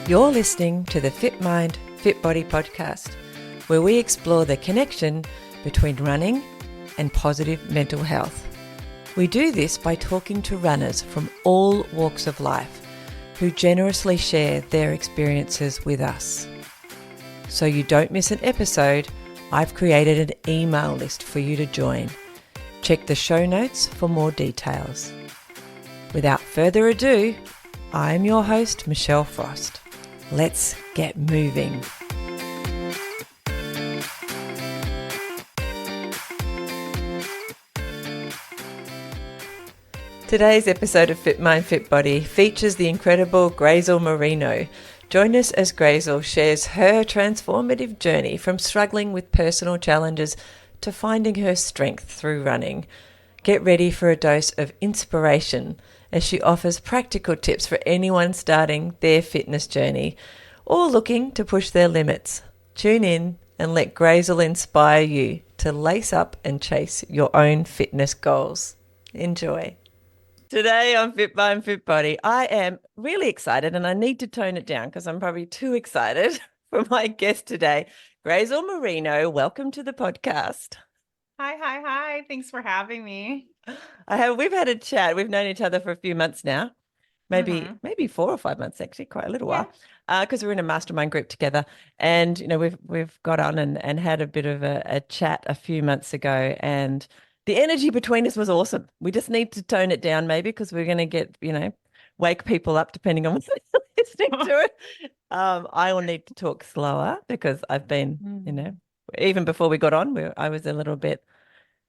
You're listening to the FitMIND FitBODY podcast, where we explore the connection between running and positive mental health. We do this by talking to runners from all walks of life who generously share their experiences with us. So you don't miss an episode, I've created an email list for you to join. Check the show notes for more details. Without further ado, I'm your host, Michelle Frost. Let's get moving. Today's episode of FitMIND FitBODY features the incredible Grazhel Moreno. Join us as Grazhel shares her transformative journey from struggling with personal challenges to finding her strength through running. Get ready for a dose of inspiration as she offers practical tips for anyone starting their fitness journey or looking to push their limits. Tune in and let Grazhel inspire you to lace up and chase your own fitness goals. Enjoy. Today on FitMIND FitBODY, I am really excited, and I need to tone it down because I'm probably too excited for my guest today, Grazhel Moreno. Welcome to the podcast. Hi. Thanks for having me. We've had a chat. We've known each other for a few months now, maybe 4 or 5 months, actually, quite a little while, because we're in a mastermind group together. And we've got on and had a bit of a chat a few months ago, and the energy between us was awesome. We just need to tone it down, maybe, because we're going to get wake people up depending on what they're listening to it. I will need to talk slower because I've been, even before we got on, I was a little bit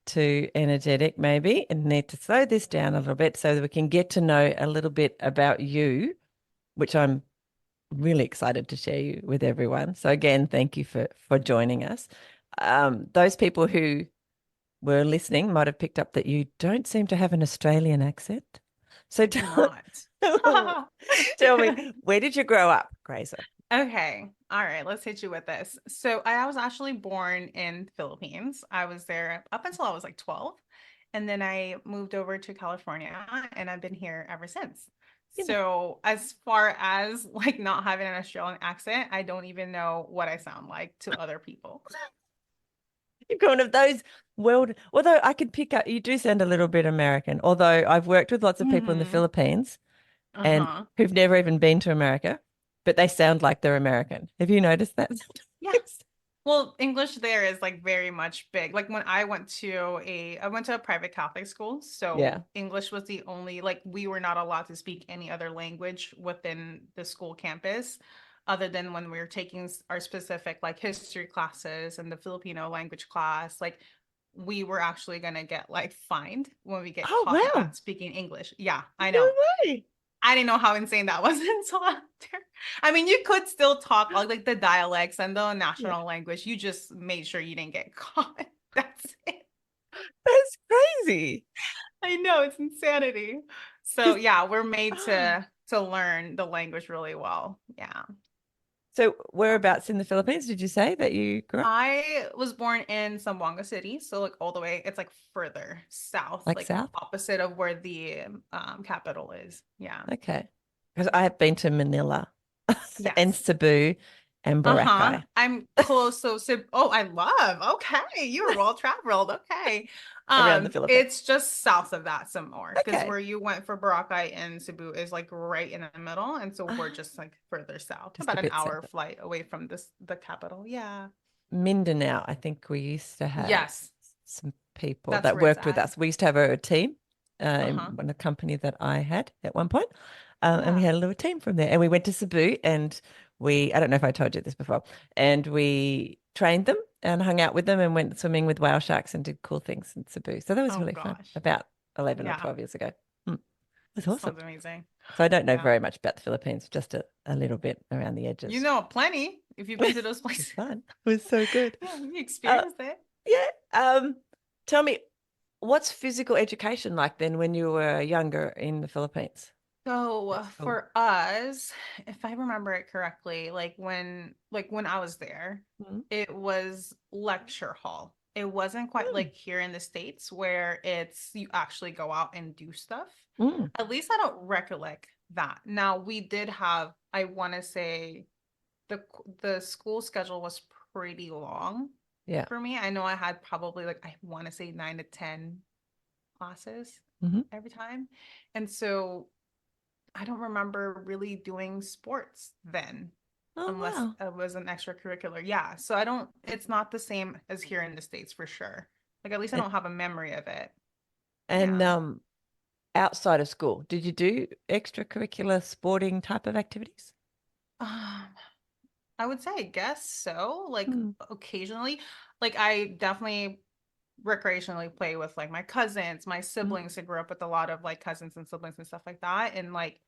too energetic maybe, and need to slow this down a little bit so that we can get to know a little bit about you, which I'm really excited to share you with everyone. So again, thank you for joining us. Those people who were listening might have picked up that you don't seem to have an Australian accent. So tell me, where did you grow up, Grazhel? Okay. All right. Let's hit you with this. So I was actually born in the Philippines. I was there up until I was like 12. And then I moved over to California and I've been here ever since. So as far as like not having an Australian accent, I don't even know what I sound like to other people. You're one of those although I could pick up, you do sound a little bit American, although I've worked with lots of people in the Philippines and who've never even been to America, but they sound like they're American. Have you noticed that? Yes. Well, English there is like very much big. Like when I went to a private Catholic school. So English was the only, like we were not allowed to speak any other language within the school campus other than when we were taking our specific like history classes and the Filipino language class. Like we were actually going to get like fined when we get caught not speaking English. Yeah, I know. No way. I didn't know how insane that was until after. I mean, you could still talk like the dialects and the national language. You just made sure you didn't get caught. That's it. That's crazy. I know, it's insanity. So yeah, we're made to learn the language really well. Yeah. So whereabouts in the Philippines did you say that you grew up? I was born in Zamboanga City, so like all the way, it's like further south, Like south? opposite of where the capital is. Yeah. Okay. Because I have been to Manila and Cebu and Boracay. I'm close. So I love. Okay, you were well traveled. Okay. Around the Philippines. It's just south of that some more because where you went for Boracay and Cebu is like right in the middle, and so we're just like further south, about an hour flight away from the capital. Yeah. Mindanao, I think we used to have some people that worked with us. We used to have a team in a company that I had at one point, and we had a little team from there, and we went to Cebu, and I don't know if I told you this before, and we trained them and hung out with them and went swimming with whale sharks and did cool things in Cebu. So that was really fun, about 11 or 12 years ago. It was awesome. Sounds amazing. So I don't know very much about the Philippines, just a little bit around the edges. You know plenty if you've been to those places. It was fun. It was so good. Yeah, you experienced it. Yeah. Tell me, what's physical education like then when you were younger in the Philippines? So for us, if I remember it correctly, like when I was there, it was lecture hall. It wasn't quite like here in the States where you actually go out and do stuff. At least I don't recollect that. Now we did have I want to say the school schedule was pretty long Yeah. for me. I know I had probably like, I want to say 9 to 10 classes Mm-hmm. every time. And so I don't remember really doing sports then, Oh, unless wow. it was an extracurricular. Yeah. So I don't, it's not the same as here in the States for sure. Like at least I And, don't have a memory of it. and Yeah. outside of school, did you do extracurricular sporting type of activities? Um, I would say I guess so. Like Hmm. occasionally, like I definitely recreationally play with like my cousins, my Mm. siblings. I grew up with a lot of like cousins and siblings and stuff like that. And like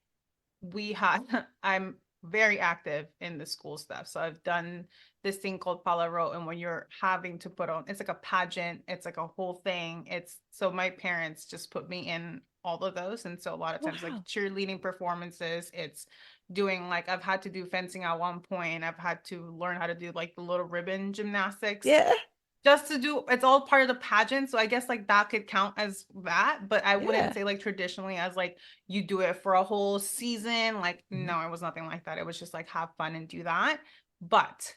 we had I'm very active in the school stuff. So I've done this thing called Palaro, and when you're having to put on, it's like a pageant, it's like a whole thing. It's so my parents just put me in all of those. And so a lot of times like Wow. cheerleading performances, it's doing like I've had to do fencing at one point. I've had to learn how to do like the little ribbon gymnastics Yeah. just to do, it's all part of the pageant. So I guess like that could count as that, but I wouldn't Yeah. say like traditionally as like you do it for a whole season. Like, Mhm. no, it was nothing like that. It was just like have fun and do that. But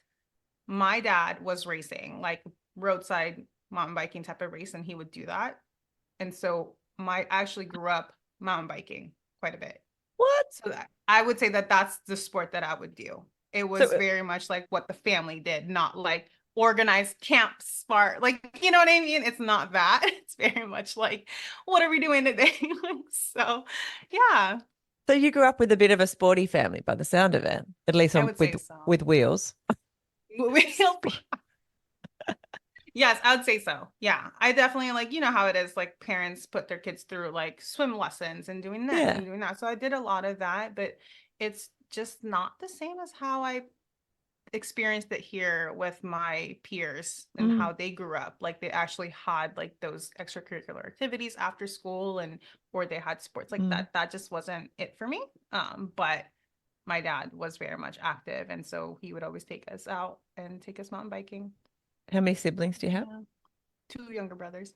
my dad was racing, like roadside mountain biking type of race, and he would do that. And so my I actually grew up mountain biking quite a bit. What? So that I would say that that's the sport that I would do. It So, was very much like what the family did, not like organized camp sport. Like, you know what I mean? It's not that. It's very much like, what are we doing today? So, yeah, so you grew up with a bit of a sporty family by the sound of it, at least I on would say so. with wheels. Yes, I would say so. Yeah. I definitely like, you know how it is, like parents put their kids through like swim lessons and doing this Yeah. and doing that. So I did a lot of that, but it's just not the same as how I experienced it here with my peers and Mm, how they grew up. Like they actually had like those extracurricular activities after school and or they had sports like mm. that. That just wasn't it for me. But my dad was very much active and so he would always take us out and take us mountain biking. How many siblings do you have? Yeah. Two younger brothers.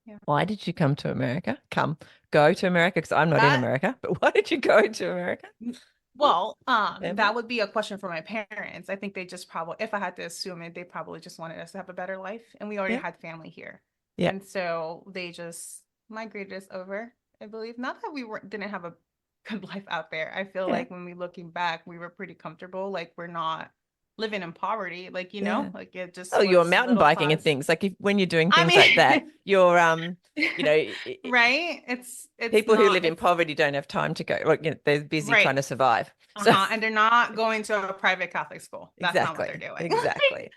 Yeah. Why did you come to America? Go to America because I'm not in That America, but why did you go to America? well, Family? that would be a question for my parents. I think they just probably, if I had to assume it, they probably just wanted us to have a better life. And we already Yeah. had family here. Yeah. And so they just migrated us over, I believe. Not that didn't have a good life out there. I feel Yeah. like when we looking back, we were pretty comfortable. Like we're not living in poverty, like, Yeah. like it just Oh, you're was mountain middle biking and class. things. Like if when you're doing I things like that, mean, you're you know, right? It's people who not, live in it's poverty don't have time to go. Like, they're busy right. trying to survive. So Uh-huh. And they're not going to a private Catholic school. That's not what they're exactly. doing. Exactly.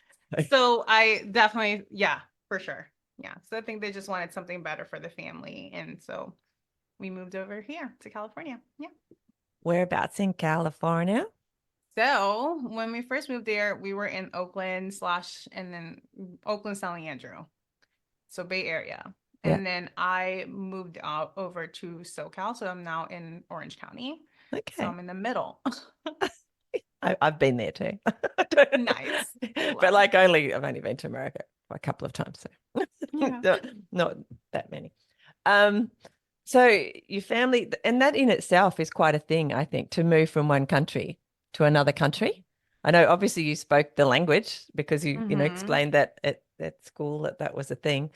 So I definitely, yeah, for sure. Yeah. So I think they just wanted something better for the family. And so we moved over here to California. Yeah. Whereabouts in California? So when we first moved there, we were in Oakland slash and then Oakland, San Leandro. So Bay Area. Yeah. And then I moved out over to SoCal. So I'm now in Orange County. So Okay. I'm in the middle. I've been there too. Nice. But Love. like I've only been to America a couple of times, so Yeah. not that many. Um, so your family, and that in itself is quite a thing, I think, to move from one country to another country. I know obviously you spoke the language because you Mm-hmm. explained that at school that was a thing.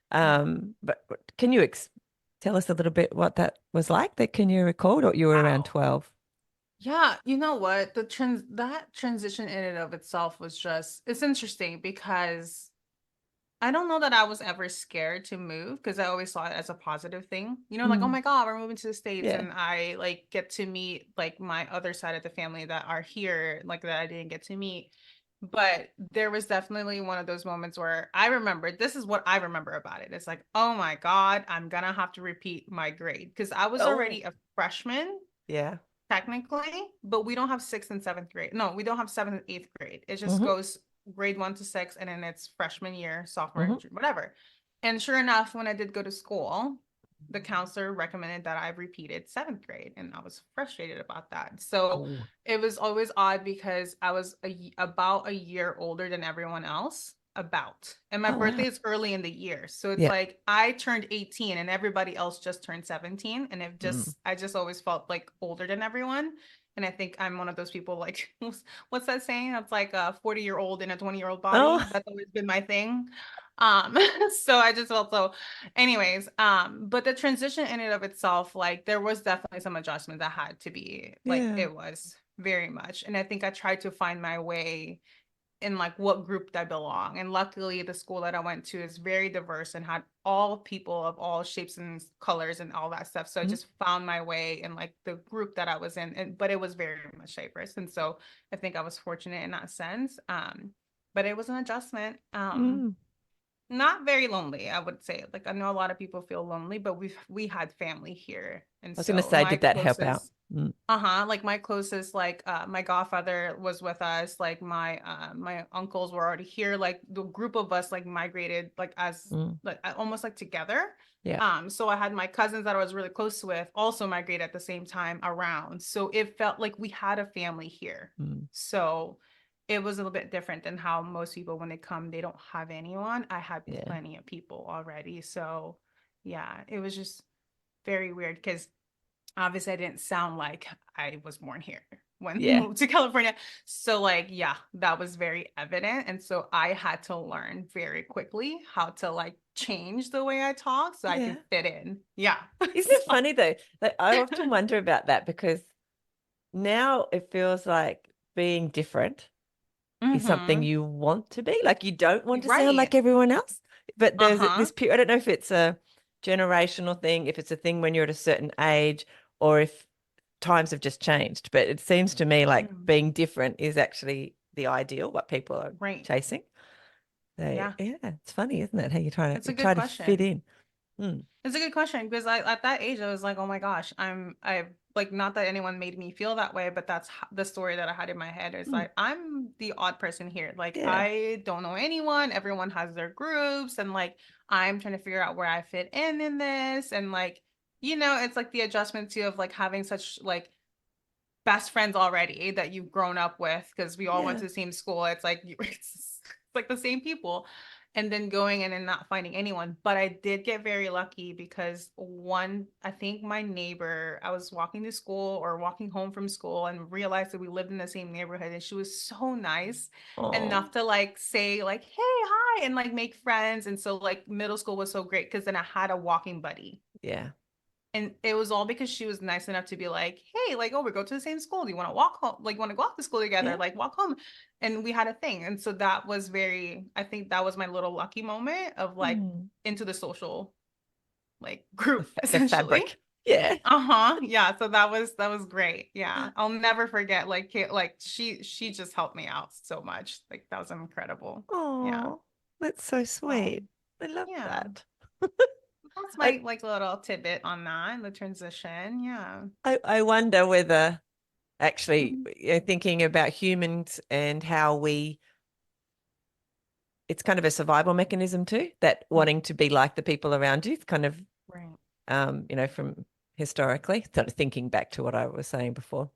But can you tell us a little bit what that was like? That can you recall, or you were around Wow. 12? Yeah, you know what? That transition in and of itself was just it's interesting because I don't know that I was ever scared to move because I always saw it as a positive thing. You know, like, oh Mm, my God, we're moving to the States yeah. and I like get to meet like my other side of the family that are here, like that I didn't get to meet. But there was definitely one of those moments where I remember this is what I remember about it. It's like, oh my God, I'm gonna have to repeat my grade because I was Oh, already a freshman yeah. technically, but we don't have sixth and seventh grade. No, we don't have seventh and eighth grade. It just Hmm. goes grade 1 to 6, and then it's freshman year, sophomore, Hmm. whatever. And sure enough, when I did go to school, the counselor recommended that I repeated seventh grade, and I was frustrated about that. So Oh, it was always odd because I was about a year older than everyone else. And my oh wow. birthday is early in the year. So it's Yeah. like I turned 18 and everybody else just turned 17. And Mm. I just always felt like older than everyone. And I think I'm one of those people like, what's that saying? That's like a 40-year-old in a 20-year-old body. Oh, That's always been my thing. So I just felt so anyways, but the transition in and of itself, like there was definitely some adjustment that had to be like yeah. it was very much. And I think I tried to find my way in like what group I belong. And luckily the school that I went to is very diverse and had all people of all shapes and colors and all that stuff. So I Mm, just found my way in like the group that I was in. And but it was very much diverse. And so I think I was fortunate in that sense. But it was an adjustment. mm. Not very lonely, I would say. Like I know a lot of people feel lonely, but we had family here. And I was going to so say, my did that help out? closest Mm, like my closest, like my godfather was with us, like my uncles were already here, like the group of us like migrated like as mm. like almost like together. Yeah. So I had my cousins that I was really close with also migrate at the same time around. So it felt like we had a family here. Mm, So it was a little bit different than how most people when they come, they don't have anyone. I had yeah. plenty of people already. So yeah, it was just very weird because obviously I didn't sound like I was born here when I Yeah. moved to California. So like, yeah, that was very evident. And so I had to learn very quickly how to like change the way I talk so I Yeah. could fit in. Yeah. Isn't it funny though? Like, I often wonder about that because now it feels like being different is something Mm-hmm. you want to be. Like you don't want to sound like Right. everyone else. But there's Uh-huh. this period, I don't know if it's a generational thing, if it's a thing when you're at a certain age, or if times have just changed. But it seems to me like Mm. being different is actually the ideal, what people are Right. chasing. So Yeah. yeah, it's funny, isn't it? How That's you a good try to fit question. in. Mm, It's a good question because I at that age I was like, oh my gosh, I like not that anyone made me feel that way, but that's the story that I had in my head is mm, like I'm the odd person here. Like yeah, I don't know anyone, everyone has their groups, and like I'm trying to figure out where I fit in this, and like it's like the adjustment too of like having such like best friends already that you've grown up with because we all went yeah. to the same school. It's like it's like the same people. And then going in and not finding anyone. But I did get very lucky because I think my neighbor, I was walking to school or walking home from school and realized that we lived in the same neighborhood. And she was so nice Oh, enough to like say, like, hey, hi, and like make friends. And so like middle school was so great because then I had a walking buddy. yeah, And it was all because she was nice enough to be like, hey, like, oh, we go to the same school. Do you want to walk home? Like, want to go off to school together? yeah. Like, walk home. And we had a thing. And so that was I think that was my little lucky moment of like Mm. into the social like group The essentially. fabric. Yeah. Uh-huh. Yeah. So that was great. Yeah. I'll never forget like she just helped me out so much. Like that was incredible. Yeah. Oh, that's so So sweet. I love yeah. that. That's I, my like little tidbit on that, the transition. Yeah. I wonder whether actually, Mhm. thinking about humans and how it's kind of a survival mechanism too, that wanting to be like the people around you. It's kind of, Right. from historically, sort of thinking back to what I was saying before.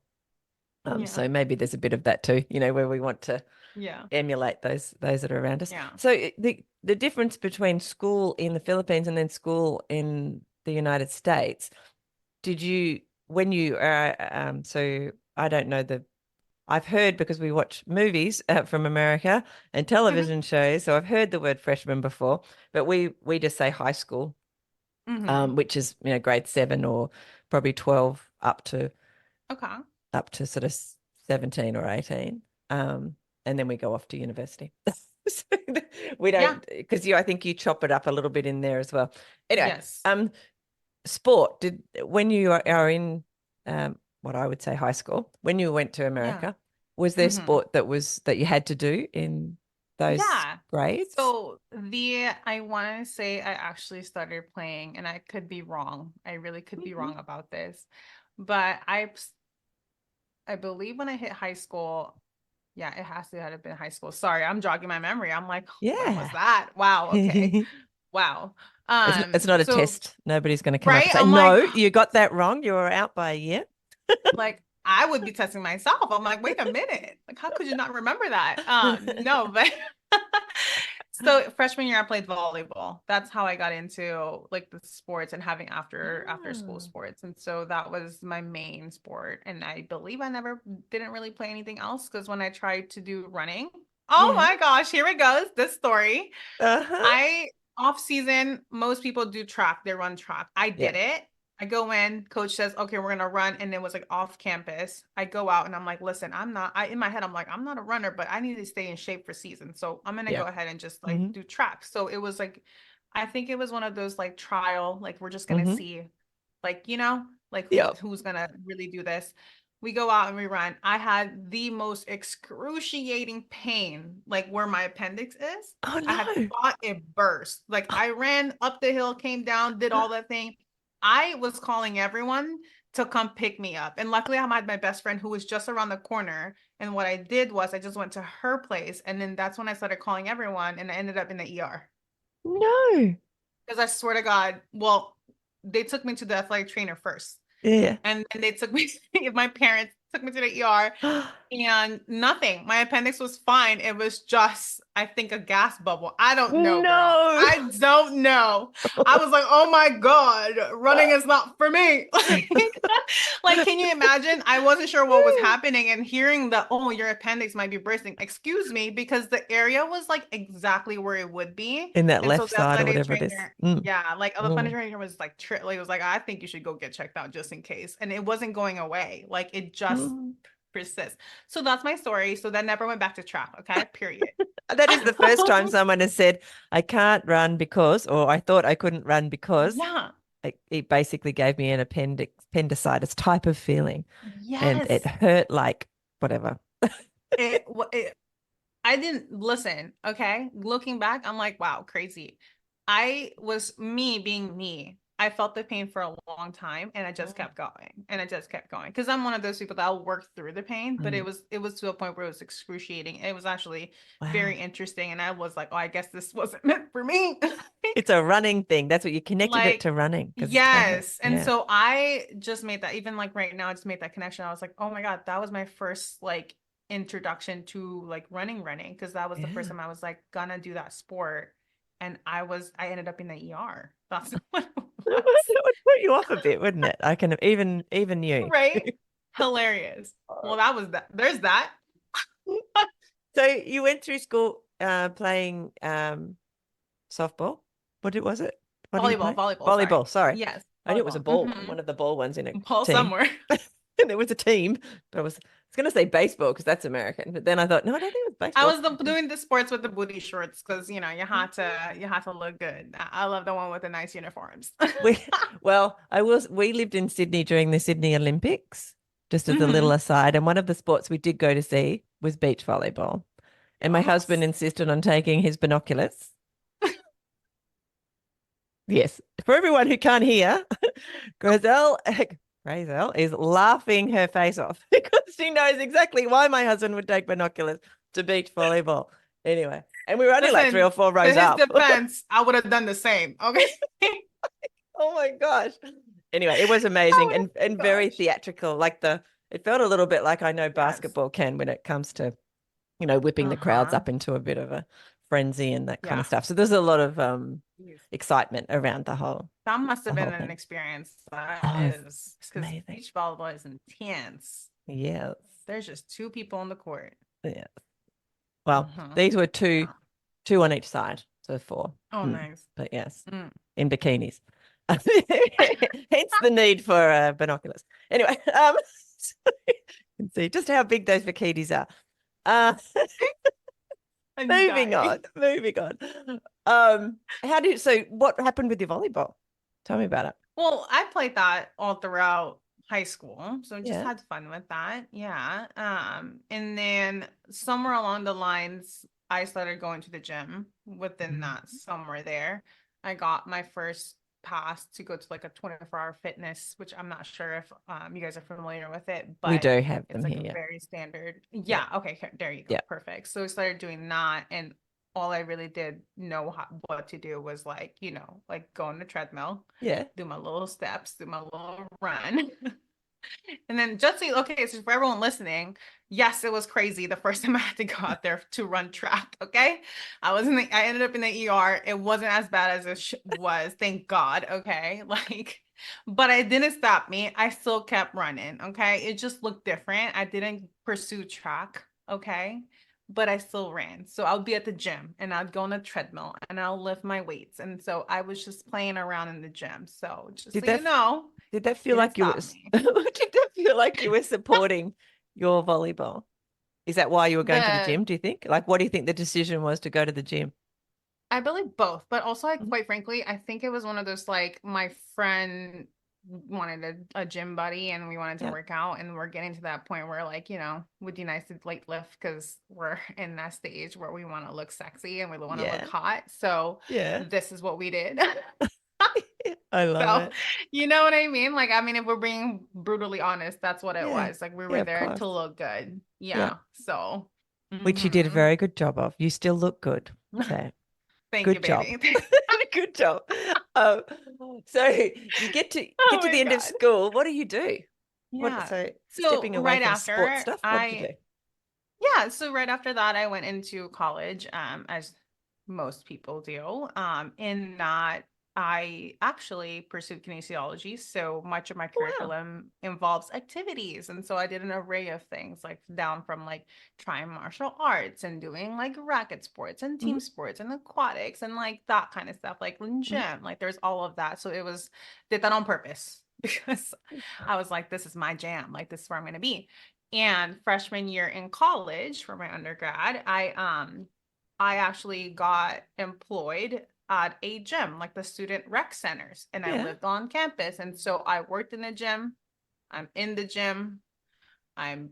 Yeah. So maybe there's a bit of that too, where we want to Yeah. emulate those that are around us. Yeah. So the difference between school in the Philippines and then school in the United States, did you when you so I don't know I've heard because we watch movies from America and Hmm. television shows, so I've heard the word freshman before, but we just say high school, Hmm. which is grade 7 or probably 12 Okay. up to sort of 17 or 18. And then we go off to university. So we Yeah. don't, because I think you chop it up a little bit in there as well. Anyway, Yes. sport, when you are in what I would say high school, when you went to Yeah. America, was there Hmm. sport that you had to do in those Yeah. grades? So I want to say I actually started playing, and I could be wrong. I really could be Mhm. wrong about this, but I believe when I hit high school, yeah, it has to have been high school. Sorry, I'm jogging my memory. I'm like, when was Yeah. that? Wow. Okay. Wow. It's not a So test. Nobody's going to come up right, and say, I'm like, no, you got that wrong. You were out by a year. like I would be testing myself. I'm like, wait a minute. Like, how could you not remember that? No, but So freshman year, I played volleyball. That's how I got into like the sports and having after school Ah, sports. And so that was my main sport. And I believe I never didn't really play anything else because when I tried to do running, oh yeah. my gosh, here it goes. This story. Uh-huh. I off season, most people do track, they run track. I did Yeah. it. I go in, coach says, okay, we're gonna run. And it was like off campus. I go out and I'm like, listen, I'm not, I in my head, I'm like, I'm not a runner, but I need to stay in shape for season. So I'm gonna Yeah. go ahead and just like Mm-hmm. do track. So it was like, I think it was one of those like trial, like we're just gonna Mm-hmm. see, like, you know, like Yeah. who's gonna really do this. We go out and we run. I had the most excruciating pain, like where my appendix is. Oh I had no. thought it burst. Like I ran up the hill, came down, did all that thing. I was calling everyone to come pick me up. And luckily I had my best friend who was just around the corner. And what I did was I just went to her place. And then that's when I started calling everyone and I ended up in the ER. No. Because I swear to God, well, they took me to the athletic trainer first. Yeah. And then they took me, my parents took me to the ER and nothing. My appendix was fine. It was just, I think, a gas bubble. I don't know, girl. No. I don't know. I was like, oh my God, running is not for me. Like, can you imagine? I wasn't sure what was happening and hearing that, oh, your appendix might be bursting. Excuse me, because the area was like exactly where it would be. In that And so left the side or athletic whatever it is. trainer, Mm. yeah, like the athletic Mm. trainer was like, like, was like, I think you should go get checked out just in case. And it wasn't going away. Like it just Mm. persist. So that's my story. So that never went back to track. Okay. Period. That is the first time someone has said, I can't run because, or I thought I couldn't run because Yeah. it basically gave me an appendicitis type of feeling. And it Yes. hurt like whatever. It I didn't listen. Okay. Looking back, I'm like, wow, crazy. I was me being me. I felt the pain for a long time and I just Mm. kept going and I just kept going because I'm one of those people that'll work through the pain, but Mm. it was to a point where it was excruciating. It was actually Wow. very interesting and I was like, oh, I guess this wasn't meant for me. It's a running thing. That's what you connected it Like, to running because it's pain. yes. And Yeah. so I just made that, even like right now, I just made that connection. I was like, oh my God, that was my first like introduction to like running, because that was the first Yeah. time I was like gonna do that sport. And I ended up in the ER. That's what it That was. would put you off a bit, wouldn't it? I can even you. Right? Hilarious. Well, that was that. There's that. So you went through school playing softball. Was it? What do you Volleyball, play? volleyball, sorry. Volleyball, sorry. Yes, I knew it was a volleyball. ball, one of the ball ones in a Ball team. somewhere. And it was a team, but I was going to say baseball because that's American. But then I thought, no, I don't think it was I baseball. was doing the sports with the booty shorts because you had to look good. I love the one with the nice uniforms. We we lived in Sydney during the Sydney Olympics, just as a little Hmm. aside. And one of the sports we did go to see was beach volleyball. And my husband insisted on taking his binoculars. Yes. For everyone who can't hear, Grazhel is laughing her face off because she knows exactly why my husband would take binoculars to beach volleyball. Anyway, and we were only like three Listen, or four to rows his up. defense, I would have done the same. Okay. Oh my gosh. Anyway, it was I amazing would have, and very gosh. theatrical. It felt a little bit like I know Yes. basketball can when it comes to, whipping the crowds Uh-huh. up into a bit of a frenzy and that kind of Yeah. stuff. So there's a lot of Jeez. excitement around the whole That must the have been whole an thing. experience. That Oh, is it's because amazing. beach volleyball is intense. Yes. There's just two people on the court. Yeah. Well, Uh-huh. these were two Yeah. two on each side, so four. Oh, nice. But yes, Mm. in bikinis. Hence the need for binoculars. Anyway, you can see just how big those bikinis are. Uh, I'm moving dying. on, moving on. What happened with your volleyball? Tell me about it. Well, I played that all throughout high school, so just Yeah. had fun with that. Yeah. And then somewhere along the lines, I started going to the gym within Mm. that somewhere there. I got my first pass to go to like a 24-hour fitness, which I'm not sure if you guys are familiar with it, We but do have them it's like here. a Yeah. very standard. Yeah. Yeah, okay, there you go. Yeah. Perfect. So I started doing that and all I really did know what to do was like, like go on the treadmill, Yeah. do my little steps, do my little run. And then just so, okay, so for everyone listening, yes, it was crazy the first time I had to go out there to run track. Okay. I ended up in the ER. It wasn't as bad as it was. Thank God. Okay. Like, but it didn't stop me. I still kept running. Okay. It just looked different. I didn't pursue track. Okay. But I still ran. So I'll be at the gym and I'd go on a treadmill and I'll lift my weights. And so I was just playing around in the gym. So just Did so that you know, did that feel didn't like you stop was me. did that feel like you were supporting your volleyball? Is that why you were going to the The gym, do you think? Like, what do you think the decision was to go to the gym? I believe both, but also I Mhm. quite frankly, I think it was one of those like my friend wanted a gym buddy and we wanted to Yeah. work out and we're getting to that point where like, would be nice to like lift because we're in that stage where we want to look sexy and we want to look Yeah. hot. So Yeah. this is what we did. I love So, it. you know what I mean? Like, I mean, if we're being brutally honest, that's what it Yeah. was. Like we Yeah, were of there course. to look good. Yeah. Yeah. So, Which you did a mhm. very good job of. You still look good. So Thank you, good job. baby. Good job. Um, so you Oh get to my the end of God. school. What do you do? What Yeah. so So stepping away right from sport after stuff? What did you I do? yeah, so right after that I went into college, as most people do. In that I actually pursued kinesiology. So much of my Oh, wow. curriculum involves activities. And so I did an array of things, like down from like trying martial arts and doing like racket sports and Hmm. team sports and aquatics and like that kind of stuff, like in Hmm. gym. Like there's all of that. So did that on purpose because I was like, this is my jam. Like this is where I'm gonna be. And freshman year in college for my undergrad, I actually got employed at a gym, like the student rec centers, and I Yeah. lived on campus. And so I worked in the gym. I'm in the gym. I'm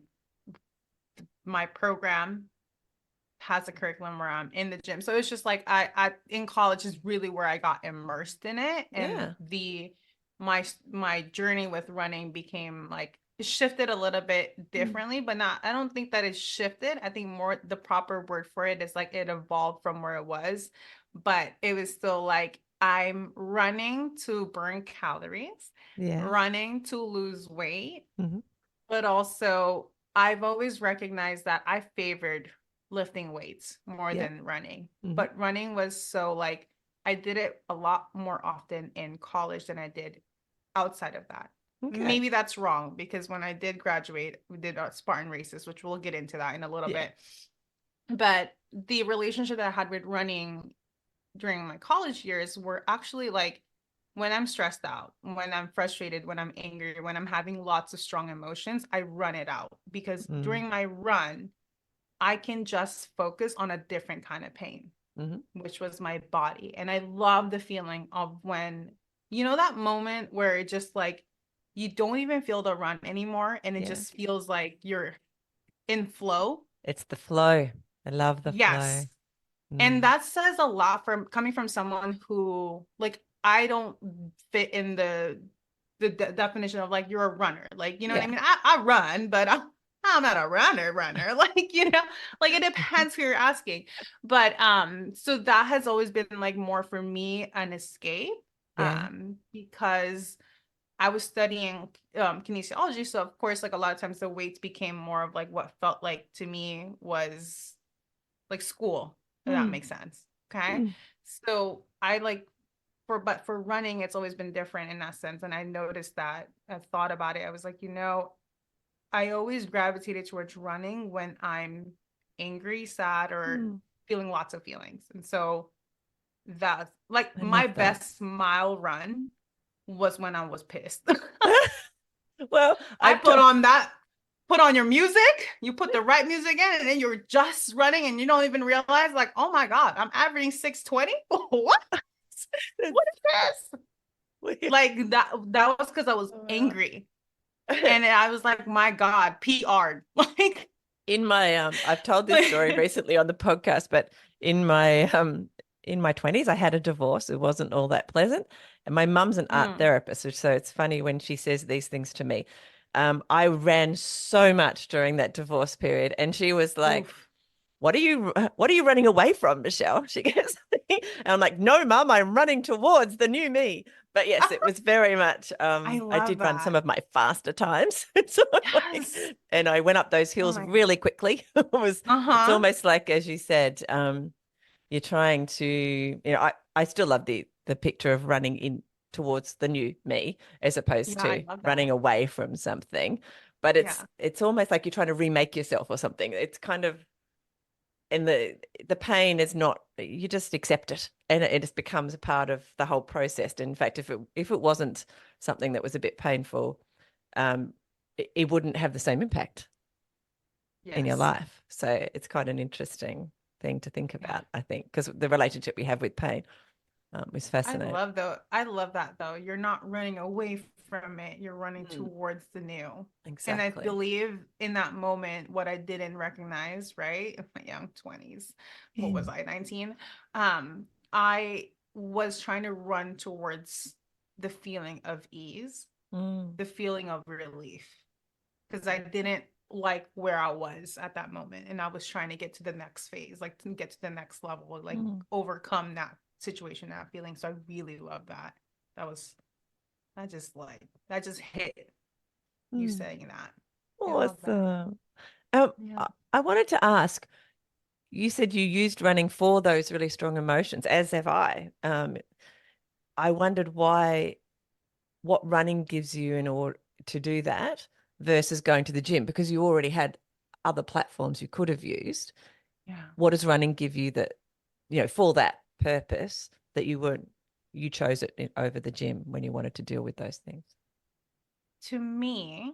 My program has a curriculum where I'm in the gym. So it's just like I in college is really where I got immersed in it. And Yeah. my journey with running became like it shifted a little bit Mm. differently, but not I don't think that it shifted. I think more the proper word for it is like it evolved from where it was, but it was still like I'm running to burn calories, Yeah. running to lose weight, Hmm. but also I've always recognized that I favored lifting weights more Yeah. than running. Hmm. But running was so like I did it a lot more often in college than I did outside of that. Okay. Maybe that's wrong because when I did graduate, we did Spartan races, which we'll get into that in a little Yeah. bit. But the relationship that I had with running during my college years were actually like when I'm stressed out, when I'm frustrated, when I'm angry, when I'm having lots of strong emotions, I run it out because Mm. during my run, I can just focus on a different kind of pain, Hmm. which was my body. And I love the feeling of when, that moment where it just like you don't even feel the run anymore and it Yeah. just feels like you're in flow. It's the flow. I love the flow. Yes. And Mm. that says a lot from coming from someone who like I don't fit in the definition of like you're a runner. Like, you know what I Yeah. mean? I run, but I'm not a runner. Like, like it depends who you're asking. But so that has always been like more for me an escape. Yeah. Because I was studying kinesiology. So of course, like a lot of times the weights became more of like what felt like to me was like school, if that Mm. makes sense. Okay. Mm. So I like but for running, it's always been different in that sense. And I noticed that I thought about it. I was like, I always gravitated towards running when I'm angry, sad, or Mm. feeling lots of feelings. And so that's like I my love that. best mile run was when I was pissed. Well, I I've t put on your music, you put the right music in, and then you're just running and you don't even realize, like, oh my God, I'm averaging 620. What? What is this? Like that was because I was angry. And I was like, my God, PR. Like, in my I've told this story recently on the podcast, but in my 20s I had a divorce. It wasn't all that pleasant. And my mum's an art mm, therapist, so it's funny when she says these things to me. I ran so much during that divorce period, and she was like, oof. what are you running away from, Michelle? She goes, and I'm like, no, Mum, I'm running towards the new me. But yes, it was very much, I I love did run some that. of my faster times. So Yes. and I went up those Oh hills my God. really quickly. It's Uh-huh. almost like, as you said, you're trying to, I still love the picture of running in towards the new me as opposed Yeah, I to love running that. away from something. But Yeah. it's almost like you're trying to remake yourself or something. It's kind of, and the pain is not, you just accept it, and it just becomes a part of the whole process. In fact, if it wasn't something that was a bit painful, it wouldn't have the same impact in your Yes. life. So it's quite an interesting thing to think Yeah. about, I think, because the relationship we have with pain is fascinating. I love that though. You're not running away from it. You're running Mm, towards the new. And I exactly. believe in that moment, what I didn't recognize, right? In my young 20s, what was I, 19? I was trying to run towards the feeling of ease, Mm, the feeling of relief, because I didn't like where I was at that moment. And I was trying to get to the next phase, like to get to the next level, like mm, overcome that situation, that feeling. So I really love that. That was, that just hit you mm. saying that. I love that. Awesome. Yeah. I wanted to ask, you said you used running for those really strong emotions, as have I. I wondered what running gives you in order to do that versus going to the gym, because you already had other platforms you could have used. Yeah. What does running give you that, for that purpose that you chose it over the gym when you wanted to deal with those things? To me,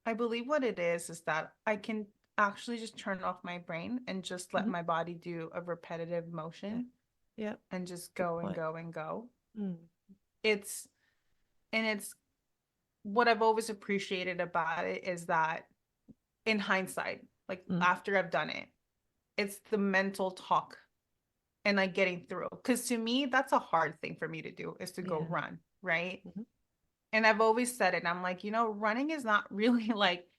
I believe what it is that I can actually just turn off my brain and just let Mhm. my body do a repetitive Yeah. motion Yeah. and just Good go and point. go and go. Mm. It's and it's what I've always appreciated about it is that in hindsight, like Mm. after I've done it, it's the mental talk and like getting through. Because to me, that's a hard thing for me to do is to go Yeah. run, right? Mhm. And I've always said it. I'm like, running is not really like,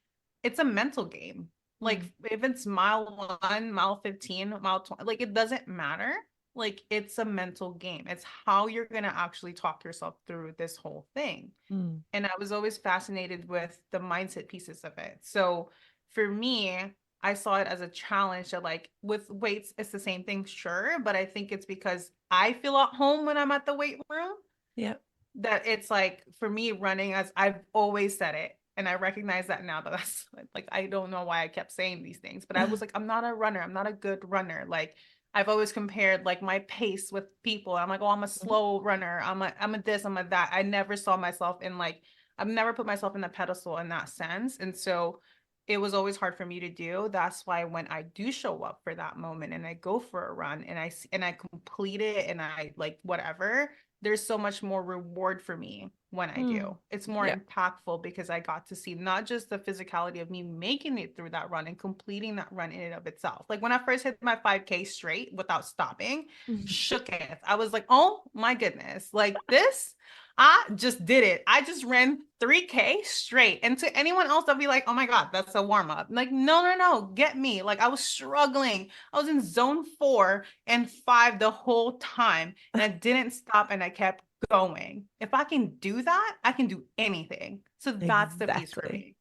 it's a mental game. Like Mm. if it's mile 1, mile 15, mile 20, like it doesn't matter. Like it's a mental game. It's how you're going to actually talk yourself through this whole thing. Mm. And I was always fascinated with the mindset pieces of it. So for me, I saw it as a challenge that like with weights, it's the same thing, sure. But I think it's because I feel at home when I'm at the weight room Yeah. that it's like for me running, as I've always said it. And I recognize that now that that's like I don't know why I kept saying these things, but I was like, I'm not a runner. I'm not a good runner. Like I've always compared like my pace with people. I'm like, oh, I'm a Mhm. slow runner. I'm a this, I'm a that. I never saw myself in like I've never put myself in the pedestal in that sense. And so it was always hard for me to do. That's why when I do show up for that moment and I go for a run and I complete it and I like whatever, there's so much more reward for me when I Mm. do. It's more Yeah. impactful because I got to see not just the physicality of me making it through that run and completing that run in and of itself. Like when I first hit my 5K straight without stopping, Mhm. shooketh. I was like, oh my goodness, like this. I just did it. I just ran 3K straight. And to anyone else, they'll be like, oh my God, that's a warm up. Like, no, no, no, get me. Like, I was struggling. I was in zone 4 and 5 the whole time. And I didn't stop and I kept going. If I can do that, I can do anything. So that's the piece for Exactly. me.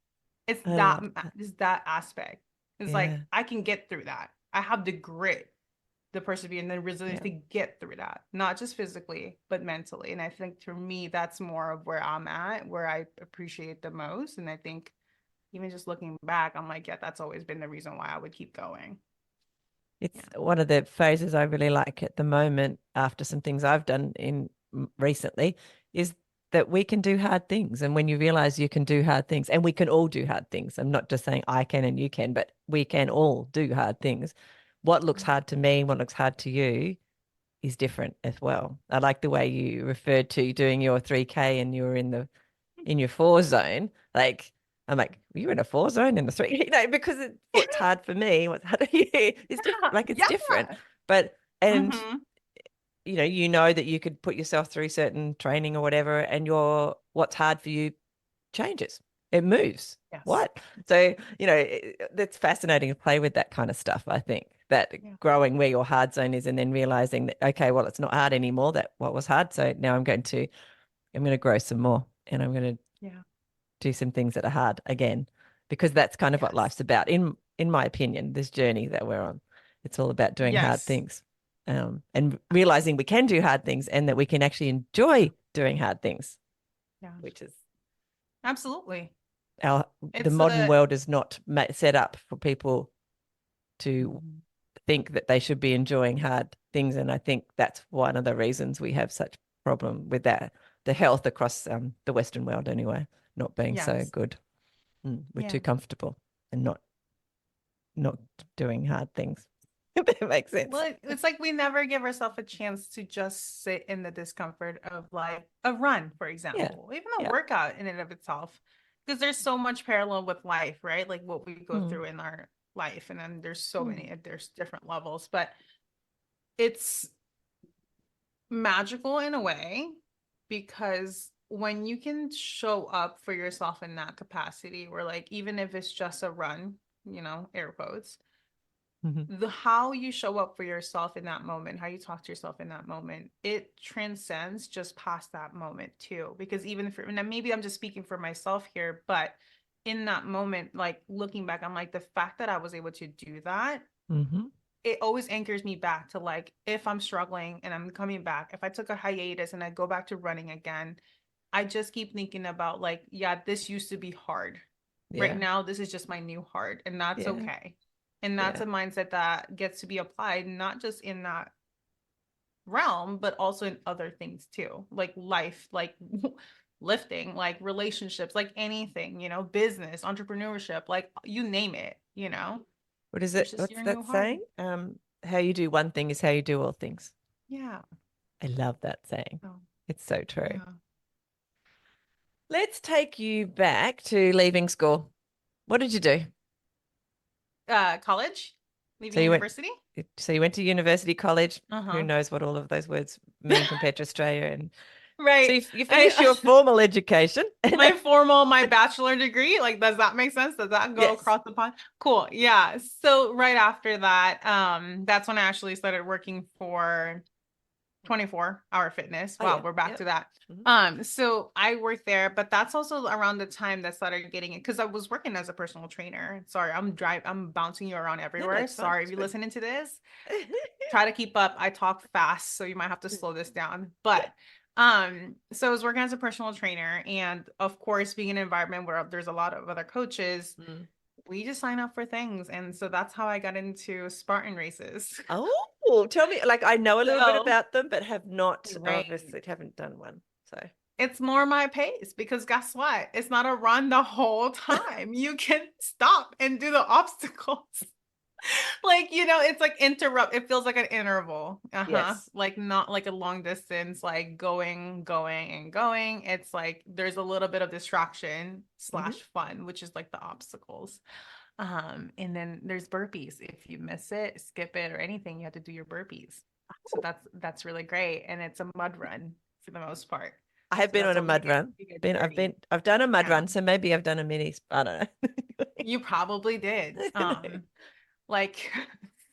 It's I that, love that. it's that aspect. It's like, Yeah. I can get through that. I have the grit, the perseverance and the resilience Yeah. to get through that, not just physically, but mentally. And I think for me, that's more of where I'm at, where I appreciate the most. And I think even just looking back, I'm like, yeah, that's always been the reason why I would keep going. It's Yeah. one of the phases I really like at the moment, after some things I've done in recently, is that we can do hard things. And when you realize you can do hard things, and we can all do hard things, I'm not just saying I can and you can, but we can all do hard things. What looks hard to me, what looks hard to you is different as well. I like the way you referred to doing your 3K and you were in your four zone. Like, I'm like, you're in a four zone in the three, because what's hard for me, what's hard for you is different. Like, it's Yeah. different. But, and, Mm-hmm. you know that you could put yourself through certain training or whatever, and what's hard for you changes It moves. Yes. What? So, it's fascinating to play with that kind of stuff, I think, that Yeah. growing where your hard zone is and then realizing that, okay, well, it's not hard anymore, that what was hard. So now I'm going to grow some more and I'm going to Yeah. do some things that are hard again, because that's kind of what Yes. life's about. In my opinion, this journey that we're on, it's all about doing hard Yes. things, and realizing we can do hard things and that we can actually enjoy doing hard things, Yeah. which is Absolutely. the It's modern a world is not set up for people to Mhm. think that they should be enjoying hard things. And I think that's one of the reasons we have such problem with that, the health across the Western world anyway, not being so Yes. good. We're Yeah. too comfortable and not doing hard things. If that makes sense. Well, it's like we never give ourselves a chance to just sit in the discomfort of like a run, for Yeah. example, even a Yeah. workout in and of itself, because there's so much parallel with life, right? Like what we go Mm. through in our life, and then there's so Mm. many, there's different levels, but it's magical in a way because when you can show up for yourself in that capacity, or like even if it's just a run, air quotes, Mhm. the how you show up for yourself in that moment, how you talk to yourself in that moment, it transcends just past that moment too. Because even for, and maybe I'm just speaking for myself here, but in that moment, like looking back, I'm like, the fact that I was able to do that, Mhm. it always anchors me back to like, if I'm struggling and I'm coming back, if I took a hiatus and I go back to running again, I just keep thinking about like, yeah, this used to be hard. Right Yeah. now, this is just my new hard, and that's Yeah. okay. And that's Yeah. a mindset that gets to be applied not just in that realm, but also in other things too, like life, like lifting, like relationships, like anything, business, entrepreneurship, like you name it. What is It's it? just What's your new that hard. saying? How you do one thing is how you do all things. Yeah. I love that saying. So, It's so true. yeah. Let's take you back to leaving school. What did you do? College, So leaving you went university. so you went to university, college. Who Uh-huh. knows what all of those words mean compared to Australia? And so Right. you finished I your formal education. my bachelor degree, like, does that make sense? Does that go Yes. across the pond? Cool. Yeah. So right after that, that's when I actually started working for 24-hour fitness. Oh Wow, yeah. we're back Yep. to that. Mhm. So I worked there, but that's also around the time that started getting it because I was working as a personal trainer. Sorry, I'm bouncing you around No, no, everywhere. it's fine. Sorry if It's you're good. listening to this. Try to keep up. I talk fast, so you might have to slow this down. But so I was working as a personal trainer, and of course, being in an environment where there's a lot of other coaches, Mm. we just sign up for things. And so that's how I got into Spartan races. Oh, tell me, like I know a little bit So about them, but have not great. obviously haven't done one. So It's more my pace because guess what? It's not a run the whole time. You can stop and do the obstacles. Like, it's like interrupt. It feels like an interval. Uh-huh. yes. Like not like a long distance, like going, going, and going. It's like there's a little bit of distraction Hmm. slash fun, which is like the obstacles. And then there's burpees. If you miss it, skip it, or anything, you have to do your burpees. So that's really great. And it's a mud run for the most part. I have So been that's on a what we mud get. run. We get Been dirty. I've done a mud Yeah. run, so maybe I've done a mini. I don't You probably did. know. Like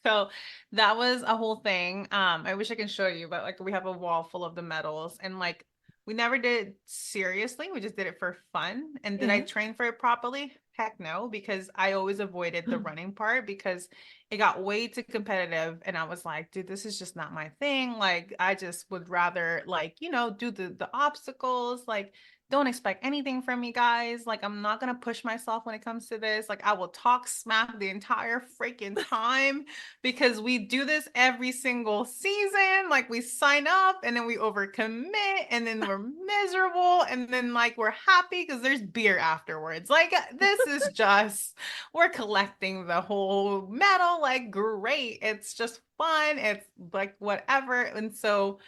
so that was a whole thing. I wish I can show you, but like we have a wall full of the medals and like we never did it seriously. We just did it for fun. And did I Yeah. train for it properly? Heck no, because I always avoided the running part because it got way too competitive and I was like, dude, this is just not my thing. Like I just would rather like, do the obstacles, like don't expect anything from me guys. Like I'm not going to push myself when it comes to this. Like I will talk smack the entire freaking time because we do this every single season. Like we sign up and then we overcommit and then we're miserable and then like we're happy because there's beer afterwards. Like this is just we're collecting the whole medal. Like great. It's just fun. It's like whatever. And so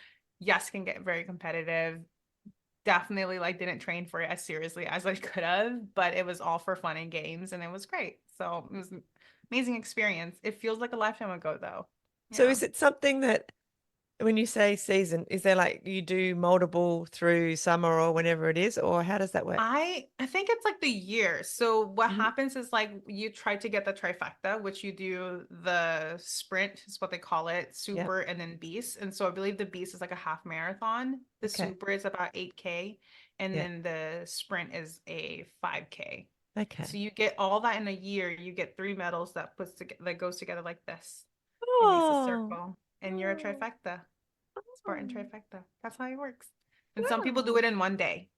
yes, can get very competitive. Definitely like didn't train for it as seriously as I could have, but it was all for fun and games and it was great. So it was an amazing experience. It feels like a lifetime ago though. So Yeah. is it something that when you say season, is there like you do multiple through summer or whenever it is, or how does that work? I think it's like the year. So what Mhm. happens is like you try to get the trifecta, which you do the sprint is what they call it, Yeah. super, and then beast. And so I believe the beast is like a half marathon. The Okay. super is about 8K, and Yeah. then the sprint is a 5K. So Okay. you get all that in a year. You get three medals that puts together that goes together like this. It makes a Oh. circle, and you're a Oh. trifecta. Spartan Oh. trifecta. That's how it works. And some people do Wow. it in one day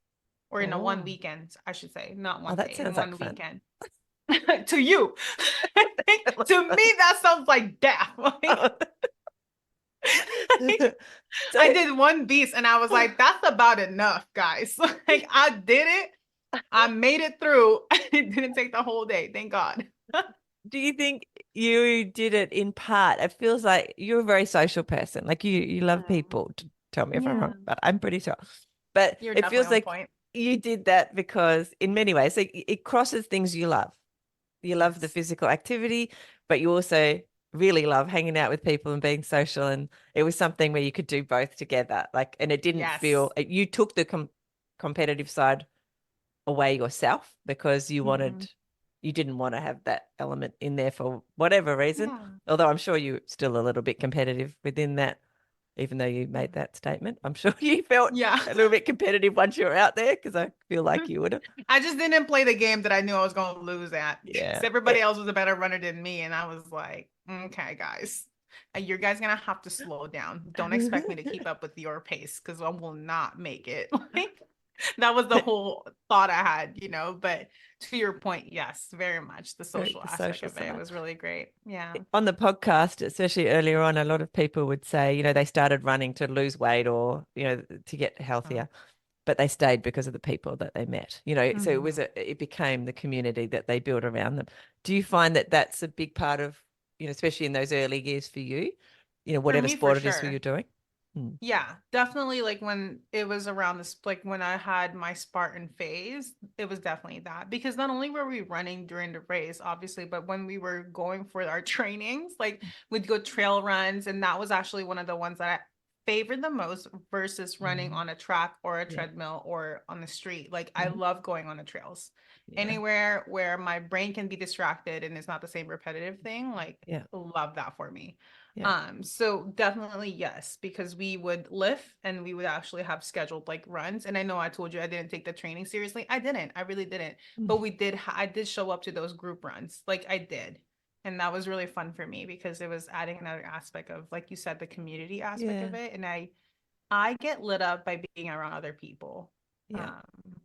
or in a one Oh. weekend, I should say, not Oh, one that day, in sounds like one fun. weekend. To you, to me, that sounds like death. I So, did one beast and I was like, that's about enough, guys. Like, I did it. I made it through. It didn't take the whole day. Thank God. do you think you did it in part? It feels like you're a very social person. Like you love Mm. people. Tell me if I'm Yeah, wrong, but I'm pretty sure. But you're it definitely feels on like point. you did that because in many ways it crosses things you love. You love the Yes. physical activity, but you also really love hanging out with people and being social. And it was something where you could do both together. Like, and it didn't feel, Yes. you took the competitive side away yourself because Mhm. you didn't want to have that element in there for whatever reason. Yeah. Although I'm sure you're still a little bit competitive within that, even though you made that statement. I'm sure you felt Yeah. a little bit competitive once you were out there because I feel like you would have. I just didn't play the game that I knew I was going to lose at because Yeah. everybody else was a better runner than me. And I was like, okay, guys, you guys going to have to slow down. Don't expect me to keep up with your pace because I will not make it. Like, that was the whole thought I had, But to your point, yes, very much the Very social the aspect social of it side. was really great. Yeah. On the podcast, especially earlier on, a lot of people would say, they started running to lose weight or, to get healthier, but they stayed because of the people that they met, so Mm-hmm. it became the community that they built around them. Do you find that that's a big part of, especially in those early years for you, For whatever me, for sport it is for sure. you're doing? Hmm. Yeah, definitely like when it was around this, like when I had my Spartan phase, it was definitely that because not only were we running during the race, obviously, but when we were going for our trainings, like we'd go trail runs, and that was actually one of the ones that I favored the most versus running Mm. on a track or a Yeah. treadmill or on the street. Like I Mhm. love going on the trails. Yeah. Anywhere where my brain can be distracted and it's not the same repetitive thing, like Yeah. love that for me. Yeah. So definitely yes, because we would lift and we would actually have scheduled like runs. And I know I told you I didn't take the training seriously. I didn't. I really didn't. Mm. But I did show up to those group runs. Like I did. And that was really fun for me because it was adding another aspect of, like you said, the community aspect Yeah. of it. And I get lit up by being around other people. Yeah. Um,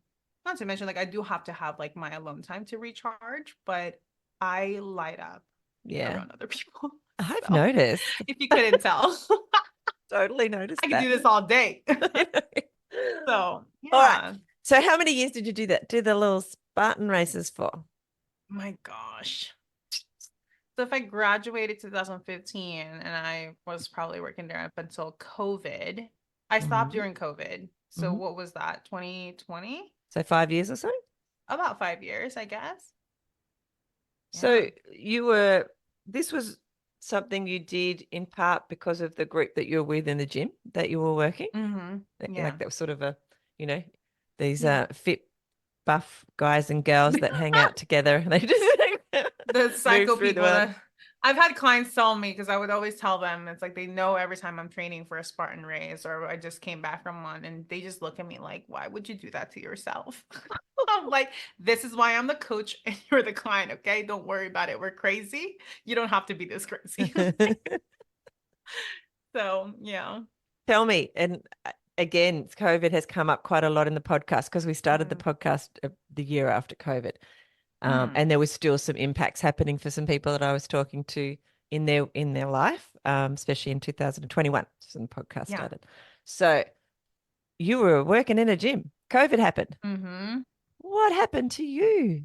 Not to mention like I do have to have like my alone time to recharge, but I light up being Yeah. around other people. I've So noticed. if you couldn't tell. Totally I noticed could do that. this all day. So, All right. yeah. So how many years did you do that? Do the little Spartan races for? My gosh. So if I graduated 2015 and I was probably working there up until COVID, I stopped Hmm. during COVID. So Hmm. what was that? 2020? So 5 years or so? About 5 years, I guess. So Yeah. this was something you did in part because of the group that you were with in the gym that you were working? Yeah. Like that was sort of you know, these Yeah. fit, buff guys and girls that hang out together and they just The move psycho through the people world. that I've had clients tell me because I would always tell them it's like they know every time I'm training for a Spartan race or I just came back from one and they just look at me like, why would you do that to yourself? I'm like, this is why I'm the coach and you're the client, okay? Don't worry about it. We're crazy. You don't have to be this crazy. So, yeah. Tell me, and again, COVID has come up quite a lot in the podcast because we started the Mm, podcast the year after COVID. mm, And there was still some impacts happening for some people that I was talking to in their life, especially in 2021, when the podcast yeah. started. So you were working in a gym. COVID happened. Mm-hmm. What happened to you?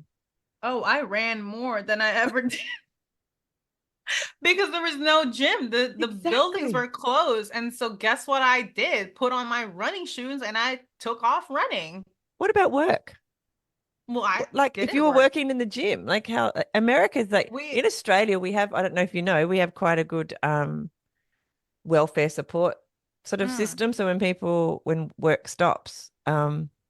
Oh, I ran more than I ever did. Because there was no gym. The buildings Exactly. were closed. And so guess what I did? Put on my running shoes and I took off running. What about work? Well, I Like if you didn't were work. working in the gym, like how America's like We in Australia, we have, I don't know if you know, we have quite a good welfare support sort of Mm. system. So when work stops,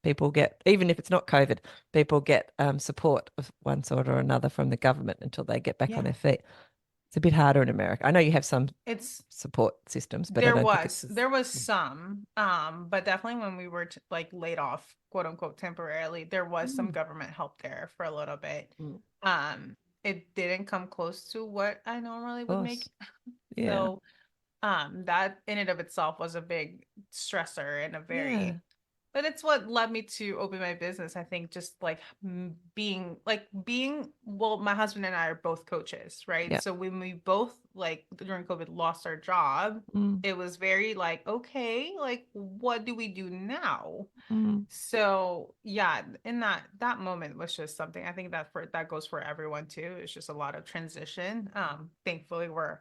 people get, even if it's not COVID, people get support of one sort or another from the government until they get back on Yeah. their feet. It's a bit harder in America. I know you have some It's support systems, but I There don't think it's was as, there was some, but definitely when we were like laid off, quote unquote, temporarily, there was some mm, government help there for a little bit. mm, Um, it didn't come close to what I normally of would make. course. Yeah. So, that in and of itself was a big stressor and a Yeah. very, but it's what led me to open my business. I think just like well, my husband and I are both coaches, right? Yeah. So when we both like during COVID lost our job, Mm, it was very like, okay, like what do we do now? mm, So yeah, in that moment was just something. I think that goes for everyone too. It's just a lot of transition. Thankfully we're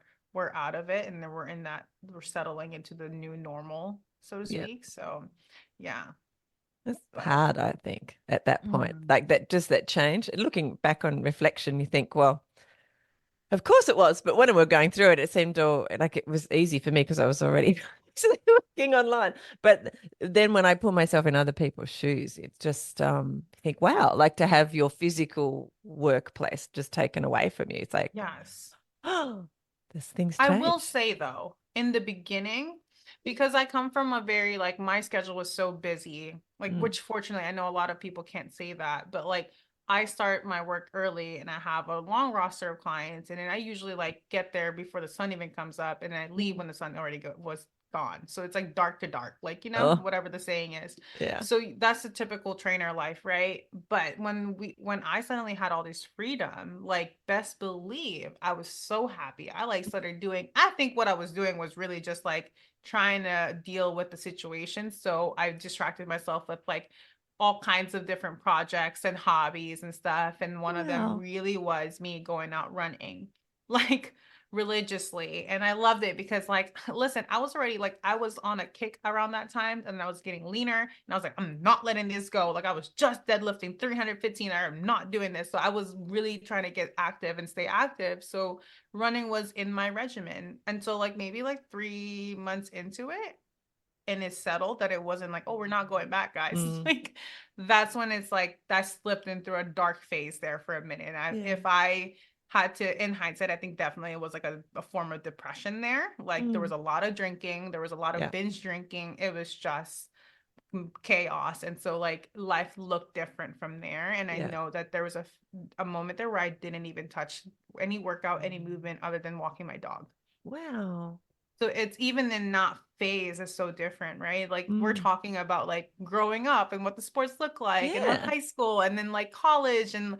out of it and then we're settling into the new normal, so to yeah. speak. So yeah. It's But hard, I think, at that point. mhm. Like that, just that change. Looking back on reflection, you think, well, of course it was, but when we were going through it, it seemed all like it was easy for me because I was already actually working online. But then when I put myself in other people's shoes, it's just you think, wow, like to have your physical workplace just taken away from you. It's like, Yes. oh, this thing's I will changed. say though, in the beginning, because I come from a very like my schedule was so busy, like Mm, which fortunately I know a lot of people can't say that, but like I start my work early and I have a long roster of clients and then I usually like get there before the sun even comes up and I leave mm. when the sun already was gone. So it's like dark to dark, like Oh, whatever the saying is. yeah. So that's the typical trainer life, right? But when I suddenly had all this freedom, like best believe I was so happy. I like started doing, I think what I was doing was really just like trying to deal with the situation. So I distracted myself with like all kinds of different projects and hobbies and stuff. And one of them Wow. really was me going out running. Like religiously, and I loved it because like listen, I was already like I was on a kick around that time and I was getting leaner and I was like I'm not letting this go. Like I was just deadlifting 315. I am not doing this. So I was really trying to get active and stay active. So running was in my regimen until like maybe like 3 months into it, and it's settled that it wasn't like, oh, we're not going back, guys. Mm, Like that's when it's like that slipped in through a dark phase there for a minute. yeah. If I had to, in hindsight, I think definitely it was like a form of depression there. Like there was Mm, a lot of drinking, there was a lot of yeah. binge drinking. It was just chaos. And so like life looked different from there. And I Yeah. know that there was a moment there where I didn't even touch any workout, any movement other than walking my dog. Wow. So it's even in that phase is so different, right? Like we're Mm, talking about like growing up and what the sports look like and what yeah. high school and then like college and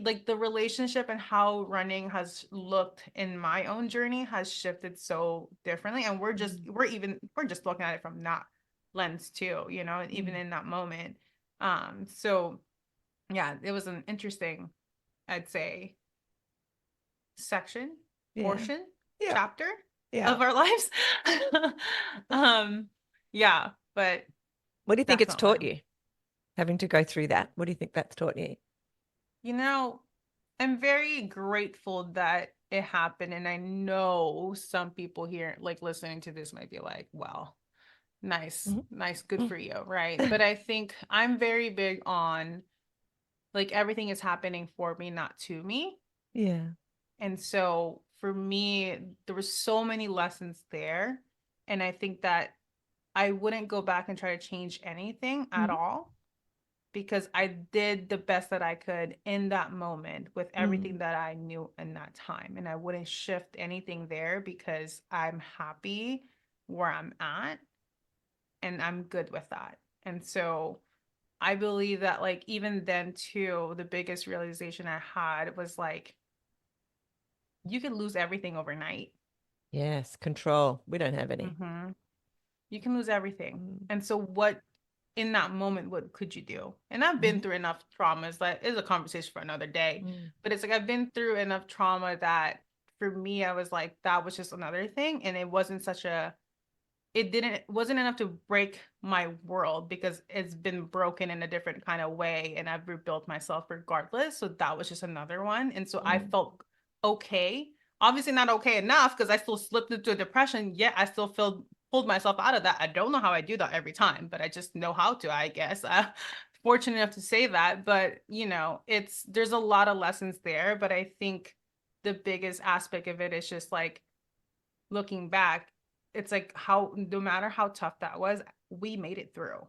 like the relationship and how running has looked in my own journey has shifted so differently. And Mm, we're just looking at it from that lens too, even mm, in that moment. So yeah, it was an interesting, I'd say, section, yeah. portion, Yeah. chapter Yeah. of our lives. um, yeah, but What do you think it's definitely. taught you, having to go through that? What do you think that's taught you? You know, I'm very grateful that it happened. And I know some people here, like listening to this, might be like, well, nice, Mhm. nice, good for you. Right. But I think I'm very big on like everything is happening for me, not to me. Yeah. And so for me, there were so many lessons there. And I think that I wouldn't go back and try to change anything at Mhm. all because I did the best that I could in that moment with Mm, everything that I knew in that time. And I wouldn't shift anything there because I'm happy where I'm at and I'm good with that. And so I believe that, like, even then, too, the biggest realization I had was like, you could lose everything overnight. yes, control. We don't have any. Mm-hmm. You can lose everything. Mm, And so what in that moment, what could you do? And I've been mhm, through enough traumas that is a conversation for another day. mm, But it's like I've been through enough trauma that for me, I was like, that was just another thing. And it wasn't wasn't enough to break my world because it's been broken in a different kind of way and I've rebuilt myself regardless. So that was just another one. And so I mm, felt okay. Obviously not okay enough because I still slipped into a depression, yet I still feel pulled myself out of that. I don't know how I do that every time, but I just know how to, I guess. Fortunate enough to say that, but there's a lot of lessons there, but I think the biggest aspect of it is just like looking back, it's like how no matter how tough that was, we made it through.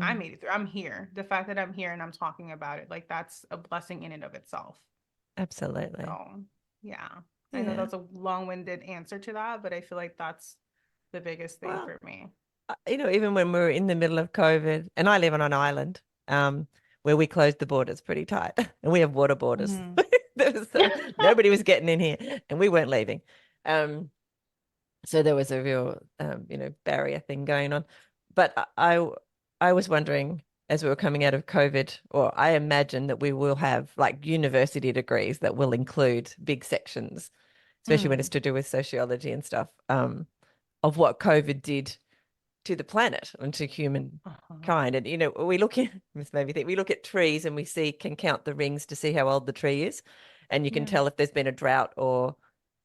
I made it through. I'm here. The fact that I'm here and I'm talking about it, like that's a blessing in and of itself. Absolutely. So, yeah. I know Yeah. that's a long-winded answer to that, but I feel like that's the biggest thing Well, for me. even when we were in the middle of COVID, and I live on an island, where we closed the borders pretty tight, and we have water borders. Mhm. Nobody was getting in here, and we weren't leaving. Um, so there was a real, barrier thing going on. But I was wondering, as we were coming out of COVID, or I imagine that we will have like university degrees that will include big sections, especially when it's Mm. to do with sociology and stuff, of what COVID did to the planet and to Uh-huh. humankind. And we look at this made me think we look at trees and we can count the rings to see how old the tree is, and you can Yeah. tell if there's been a drought or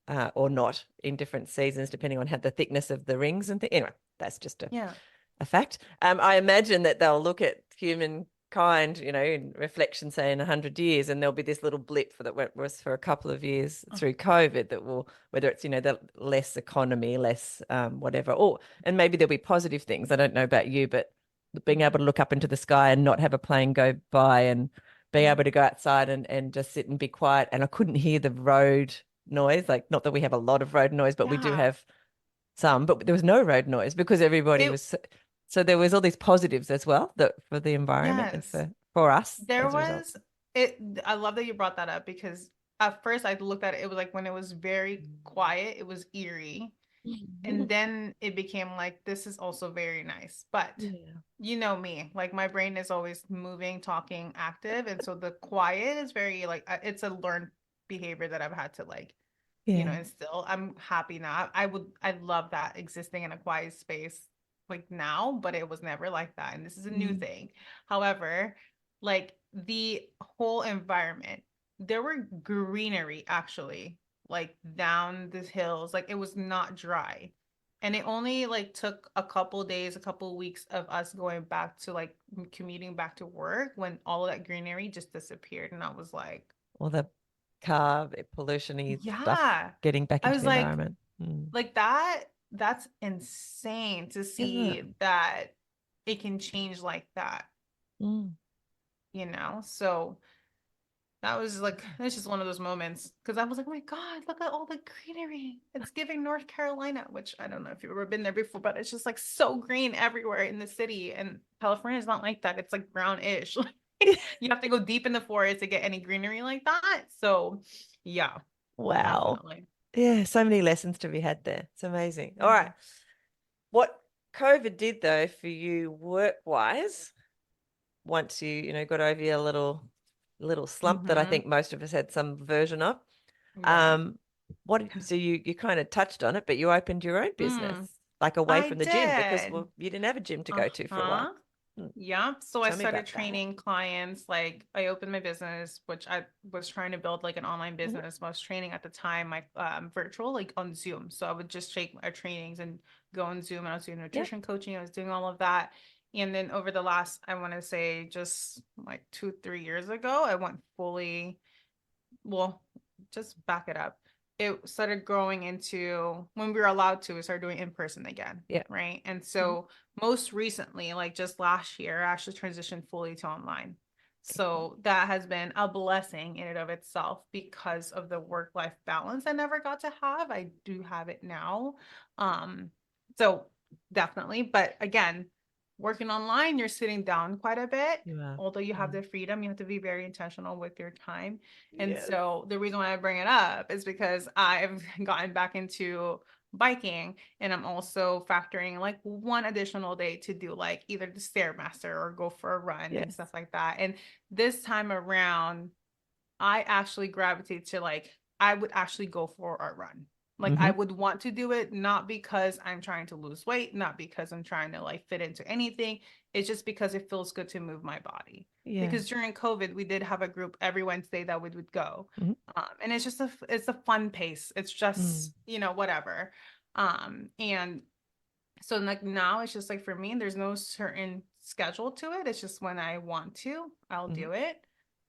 not in different seasons, depending on how the thickness of the rings and Anyway, that's just Yeah. a fact. I imagine that they'll look at humankind, in reflection, say in 100 years, and there'll be this little blip that was for a couple of years Uh, through COVID that will, whether it's the less economy, less whatever, and maybe there'll be positive things. I don't know about you, but being able to look up into the sky and not have a plane go by, and being Yeah. able to go outside and just sit and be quiet, and I couldn't hear the road noise. Like, not that we have a lot of road noise, but we do Yeah. have some, but there was no road noise because everybody It, was. So there was all these positives as well, that for the environment and yes. for us There as a result. was it. I love that you brought that up because at first I looked at it, it was like when it was very quiet, it was eerie. And then it became like, this is also very nice. But Yeah. you know me, like my brain is always moving, talking, active. And so the quiet is very like, it's a learned behavior that I've had to like, Yeah. instill. I'm happy now. I love that existing in a quiet space like now, but it was never like that. And this is a new Mm. thing. However, like the whole environment, there were greenery actually like down the hills. Like it was not dry. And it only like took a couple days, a couple weeks of us going back to like commuting back to work when all of that greenery just disappeared. And I was like, All the car pollution-y stuff yeah. getting back I into was the environment. Mm. like that's insane to Isn't it? see that it can change like that, Mm. So that was like, it's just one of those moments because I was like, oh my God, look at all the greenery. It's giving North Carolina, which I don't know if you've ever been there before, but it's just like so green everywhere in the city. And California is not like that. It's like brownish. You have to go deep in the forest to get any greenery like that. So yeah, Wow. definitely. Yeah, so many lessons to be had there. It's amazing. All Yeah. right. What COVID did though for you work-wise, once you got over your little slump that I Mm-hmm. think most of us had some version of. Right. Um, so you kind of touched on it, but you opened your own business, Mm, like away I from the gym, because, did. well, you didn't have a gym to go to for a while. Uh-huh. Hmm. Yeah. So I Tell me started about that. training clients. Like I opened my business, which I was trying to build like an online Mhm. business. I was training at the time, like virtual, like on Zoom. So I would just take our trainings and go on Zoom. And I was doing Yep. nutrition coaching. I was doing all of that. And then over the last, I want to say just like 2, 3 years ago, I went fully, well, just back it up. It started growing into when we were allowed to, we started doing in person again, Yeah. right? And Mhm. so most recently, like just last year, I actually transitioned fully to online. Okay. So that has been a blessing in and of itself because of the work-life balance I never got to have. I do have it now. So definitely, but again, working online, you're sitting down quite a bit. You are. Although you have Mm. the freedom, you have to be very intentional with your time. And Yes. so the reason why I bring it up is because I've gotten back into biking and I'm also factoring like one additional day to do like either the Stairmaster or go for a run and Yes. stuff like that. And this time around, I actually gravitate to like, I would actually go for a run. Like I Hmm. would want to do it not because I'm trying to lose weight, not because I'm trying to like fit into anything. It's just because it feels good to move my body. Yeah. Because during COVID, we did have a group every Wednesday that we would go, Hmm. and it's just it's a fun pace. It's Mm. just whatever, and So like now it's just like for me, there's no certain schedule to it. It's just when I want to, I'll Mhm. do it.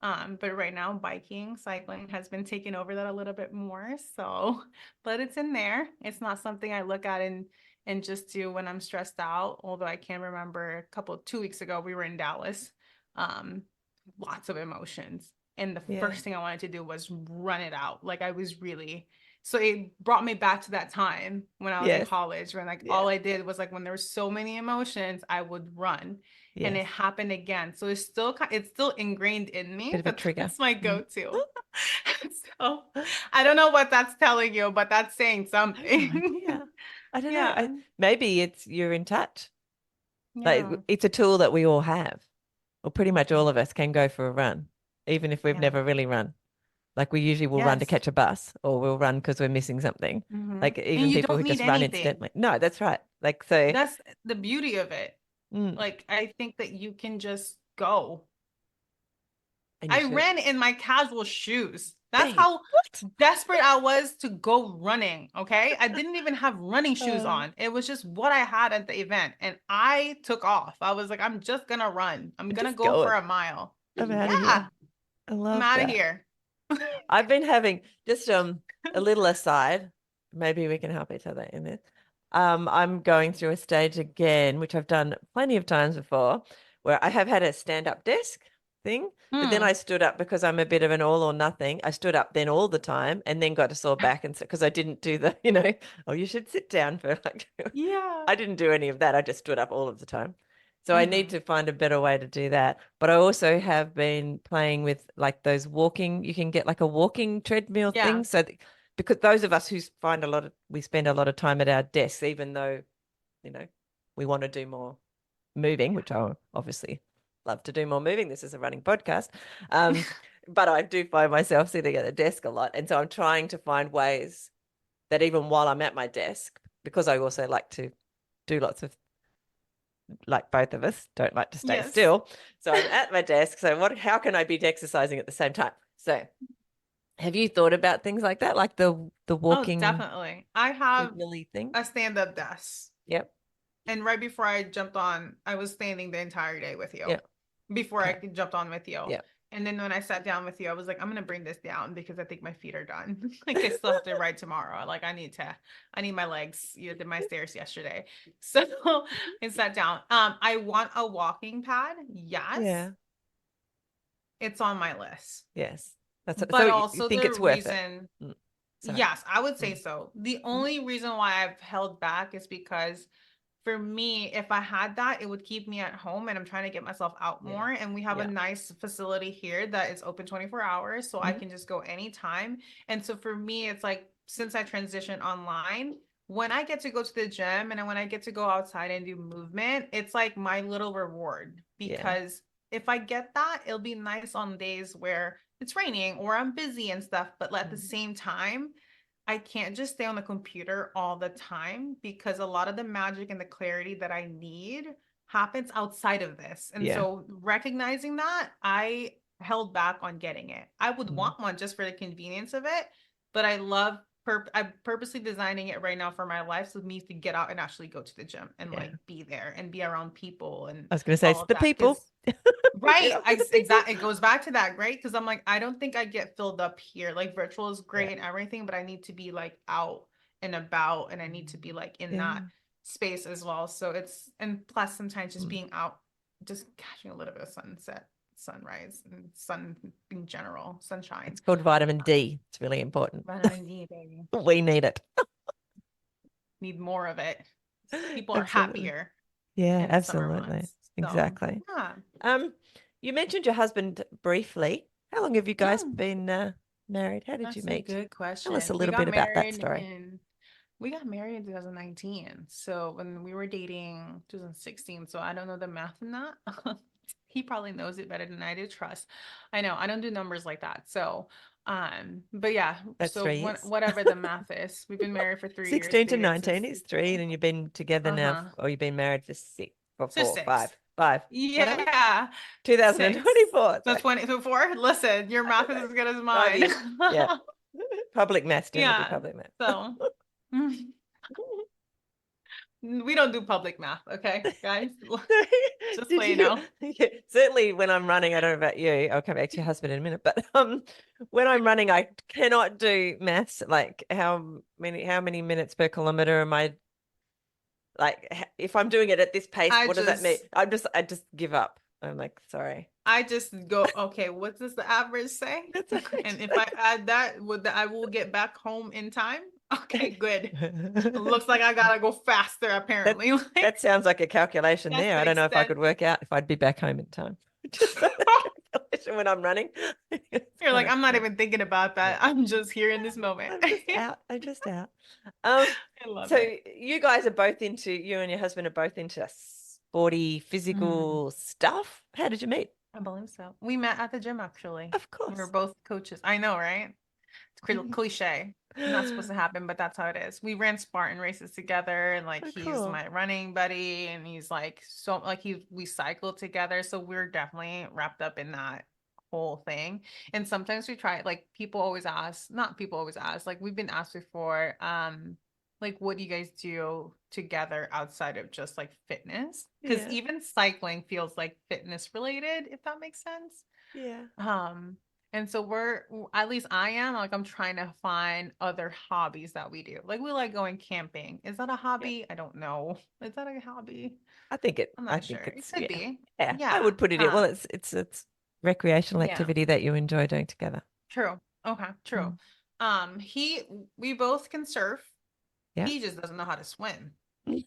But right now biking, cycling has been taking over that a little bit more. So, but it's in there. It's not something I look at and just do when I'm stressed out. Although I can remember 2 weeks ago, we were in Dallas. Um, Lots of emotions. And the Yeah. first thing I wanted to do was run it out. Like I was really so it brought me back to that time when I was in Yes. college, when like Yeah. all I did was like when there were so many emotions, I would run, and Yes. it happened again. So it's still ingrained in me Bit of a that trigger. that's my Mm. go-to. So I don't know what that's telling you, but that's saying I have no something. idea. I don't know. Yeah. Maybe it's you're in touch. Like Yeah. it's a tool that we all have, or pretty much all Mhm. of us can go for a run, even if we've Yeah. never really run. Like we usually will run to Yes. catch a bus, or we'll run because we're missing something. Like And even you people don't who need just run anything. incidentally. No, that's right. Like so. That's the beauty of it. Mm, Like I think that you can just go. and you I should. ran in my casual shoes. That's Babe, how what? desperate I was to go running. Okay. I didn't even have running shoes Uh, on. It was just what I had at the event. And I took off. I was like, I'm just going to run. I'm going to just go for going. a mile. I'm out of Yeah. here. I I'm love out of that. here. I've been having just a little aside. Maybe we can help each other in this. I'm going through a stage again, which I've done plenty of times before, where I have had a stand-up desk thing, but then I Hmm. stood up because I'm a bit of an all or nothing. I stood up then all the time and then got a sore back and because I didn't do the, oh, you should sit down for like Yeah. I didn't do any of that. I just stood up all of the time. So I need Hmm. to find a better way to do that. But I also have been playing with like those walking, you can get like a walking treadmill thing. Yeah. So because those of us who find we spend a lot of time at our desks, even though, you know, we want to do more moving, which I obviously love to do more moving. This is a running podcast. But I do find myself sitting at the desk a lot. And so I'm trying to find ways that even while I'm at my desk, because I also like to do lots of like both of us don't like to stay Yes. still. So I'm at my desk. So how can I be exercising at the same time? So have you thought about things like that? Like the Oh, walking definitely. I have treadmill thing? a stand-up desk. Yep. And right before I jumped on, I was standing the entire day with you Yep. before Okay. I jumped on with you. Yep. And then when I sat down with you, I was like, I'm gonna bring this down because I think my feet are done. Like I still have to ride tomorrow. Like I need my legs. You did my stairs yesterday. So I sat down. I want a walking pad. Yes, Yeah. it's on my list. Yes. So But you also think the it's worth it? reason, Mm. Sorry. yes, I would say Mm. so. The Mm. only reason why I've held back is because for me, if I had that, it would keep me at home and I'm trying to get myself out Yeah. more. And we have a Yeah. nice facility here that is open 24 hours, so I Mm. can just go anytime. And so for me, it's like since I transitioned online, when I get to go to the gym and when I get to go outside and do movement, it's like my little reward Yeah. because if I get that, it'll be nice on days where it's raining or I'm busy and stuff. But at the Mm. same time, I can't just stay on the computer all the time because a lot of the magic and the clarity that I need happens outside of this. And Yeah. so recognizing that, I held back on getting it. I would Mm. want one just for the convenience of it, but I'm purposely designing it right now for my life so me to get out and actually go to the gym and Yeah. like be there and be around people and I was going to say it's all of the that. people. Because Get right, up with the people. exactly. It goes back to that, right? Because I'm like, I don't think I get filled up here. Like virtual is Yeah. great and everything, but I need to be like out and about, and I need to be like in that Yeah. space as well. So and plus sometimes just Mm. being out, just catching a little bit of sunset, sunrise, and sun in general, sunshine. It's called vitamin D. It's really important. Vitamin D, baby. We need it. Need more of it. People are Absolutely. happier Yeah, in the summer absolutely. months. So Exactly. yeah. Um, you mentioned your husband briefly. How long have you guys Hmm. been married? How did you That's a meet? good Tell us a question. little bit about that story. We got married in 2019. So when we were dating 2016. So I don't know the math in that. He probably knows it better than I do. Trust. I know I don't do numbers like that. So but yeah, That's so 3 years. whatever the math is, we've been married for 3 years, 16 to dated 19 since is 3, and you've been together now, uh-huh. or you've been married for 6, for So 4, six. 5, 5. What are we? Yeah. 6. 2024. So So 24. Listen, your math is okay. as good as 5 mine. years. Yeah. Public maths. Do you want to do Yeah. public maths? So We don't do public math, okay, guys? Just so Did you you? know. Yeah, certainly when I'm running, I don't know about you. I'll come back to your husband in a minute, but when I'm running, I cannot do maths. Like how many minutes per kilometer am I? Like if I'm doing it at this pace, I what does that mean? just I just give up. I'm like, sorry. I just go, okay, what does the average say? That's all And if I add that, I will get back home in time? Okay, good. Looks like I gotta go faster, That apparently. Like, that sounds like a calculation that's there. the I don't know if I extent. could work out if I'd be back home in time. Just that calculation when I'm running. It's You're kind like, of I'm not funny. even thinking about Yeah. that. I'm just here in this moment. I'm just I out. I'm just out. Um, love so it. you guys are both into, you and your husband are both into sporty, Mm, physical stuff. How did you meet? I believe so. We met at the gym, actually. Of We were course. both coaches. I know, right? It's cliche. Not supposed to happen, but that's how it is. We ran Spartan races together, and like Oh, he's cool. my running buddy, and he's like so like we cycled together, so we're definitely wrapped up in that whole thing. And sometimes we try like people always ask, not people always ask, like we've been asked before, like what do you guys do together outside of just like fitness? Because Yeah. even cycling feels like fitness related, if that makes sense. Yeah. Um, and so at least I am like, I'm trying to find other hobbies that we do. Like we like going camping. Is that a Yeah. hobby? I don't know. Is that a hobby? I think it, I'm I not sure. think It it's, could yeah. be. Yeah. I Yeah. would put it in. Well, it's recreational Yeah. activity that you enjoy doing together. True. Okay, true. Mm. He we both can surf. Yeah. He just doesn't know how to swim.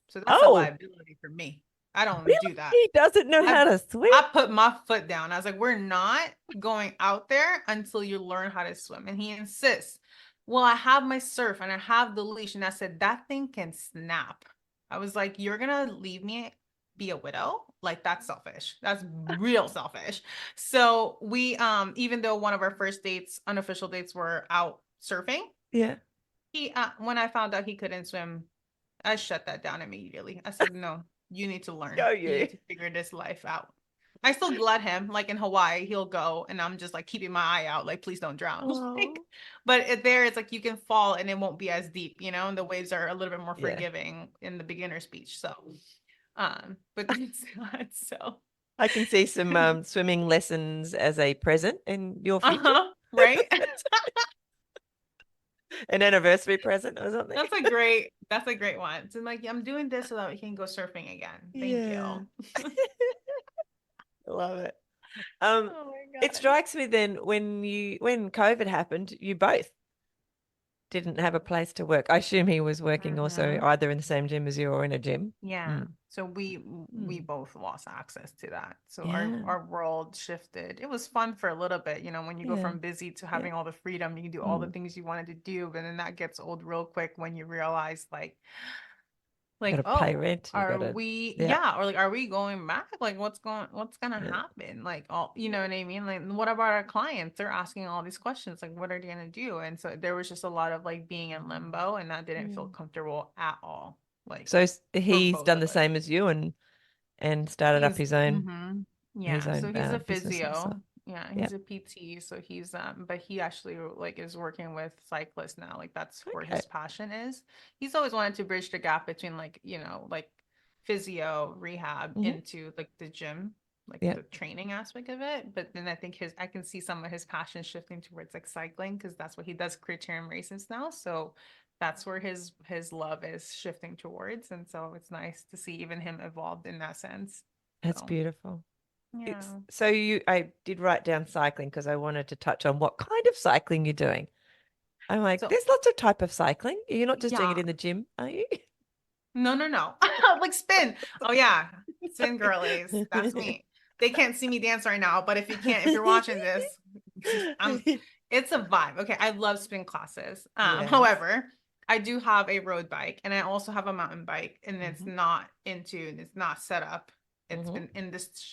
So that's a Oh, liability for me. I don't really? do that. He doesn't know I how to swim? I put my foot down. I was like, we're not going out there until you learn how to swim. And he insists, well, I have my surf and I have the leash. And I said, that thing can snap. I was like, you're gonna leave me be a widow? Like that's selfish. That's real selfish. So we even though one of our first dates, unofficial dates were out surfing, Yeah. he when I found out he couldn't swim, I shut that down immediately. I said, no, you need to learn. Go You you. need to figure this life out. I still let him, like in Hawaii, he'll go and I'm just like keeping my eye out, like, please don't drown. Like, Oh. but there it's like you can fall and it won't be as deep, and the waves are a little bit more Yeah. forgiving in the beginner speech. So, but that's not so. I can see some swimming lessons as a present in your future, Uh-huh. Right? an anniversary present or something. That's a great one. So I'm like, I'm doing this so that we can go surfing again. Thank Yeah. you. Love it. Um, Oh my it God. strikes me then when COVID happened, you both didn't have a place to work. I assume he was working also Mhm. either in the same gym as you or in a gym. Yeah. Mm. So we Mm. both lost access to that. So our Yeah. our world shifted. It was fun for a little bit, when you go Yeah. from busy to Yeah. having all the freedom, you can do all the Mm. things you wanted to do, but then that gets old real quick when you realize You got like, to pay oh, rent. You got are to, we, yeah. yeah, or like are we going back? Like what's gonna Yeah. happen? Like all, you know what I mean? Like what about our clients? They're asking all these questions, like what are they gonna do? And so there was just a lot of like being in limbo, and that didn't feel Mm. comfortable at all. Like So for he's both done of the us. same as you and started up He's his own his yeah, own so he's a business and physio. stuff. Yeah, Yeah. he's a PT. So he's but he actually like is working with cyclists now. Like that's where Okay. his passion is. He's always wanted to bridge the gap between like, like physio rehab Hmm. into like the gym, like Yeah. the training aspect of it. But then I think I can see some of his passion shifting towards like cycling because that's what he does criterium races now. So that's where his love is shifting towards. And so it's nice to see even him evolved in that sense. That's So beautiful. It's yeah. so I did write down cycling because I wanted to touch on what kind of cycling you're doing. I'm like, So there's lots of type of cycling. You're not just doing it yeah. in the gym, are you? No, no, no. Like spin. Oh yeah. Spin girlies. That's me. They can't see me dance right now, but if you're watching this, I'm it's a vibe. Okay. I love spin classes. Yes. However, I do have a road bike and I also have a mountain bike, and Hmm. it's not set up. It's Hmm. been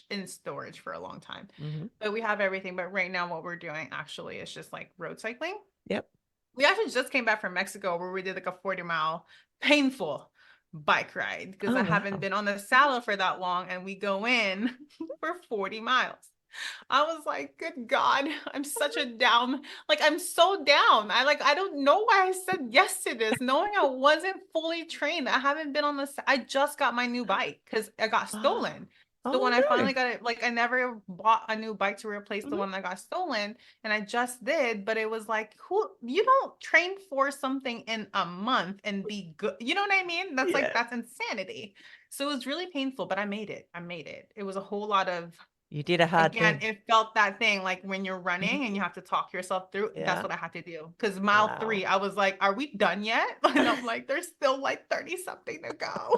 in storage for a long time. Hmm. But we have everything. But right now what we're doing actually is just like road cycling. Yep. We actually just came back from Mexico where we did like a 40-mile painful bike ride because Oh, I haven't wow. been on the saddle for that long, and we go in for 40 miles. I was like, good God, I'm such a down, like I'm so down. I don't know why I said yes to this, knowing I wasn't fully trained. I haven't been on this. I just got my new bike because it got Oh, stolen. So oh when I no. finally got it, like I never bought a new bike to replace the Mhm. one that got stolen, and I just did, but it was like, who you don't train for something in a month and be good. You know what I mean? That's like Yeah. that's insanity. So it was really painful, but I made it. I made it. It was a whole lot of You did a hard again, thing. it felt that thing like when you're running and Mhm. you have to talk yourself through. That's Yeah. what I had to do. Because mile Wow. 3, I was like, are we done yet? And I'm like, there's still like 30 something to go.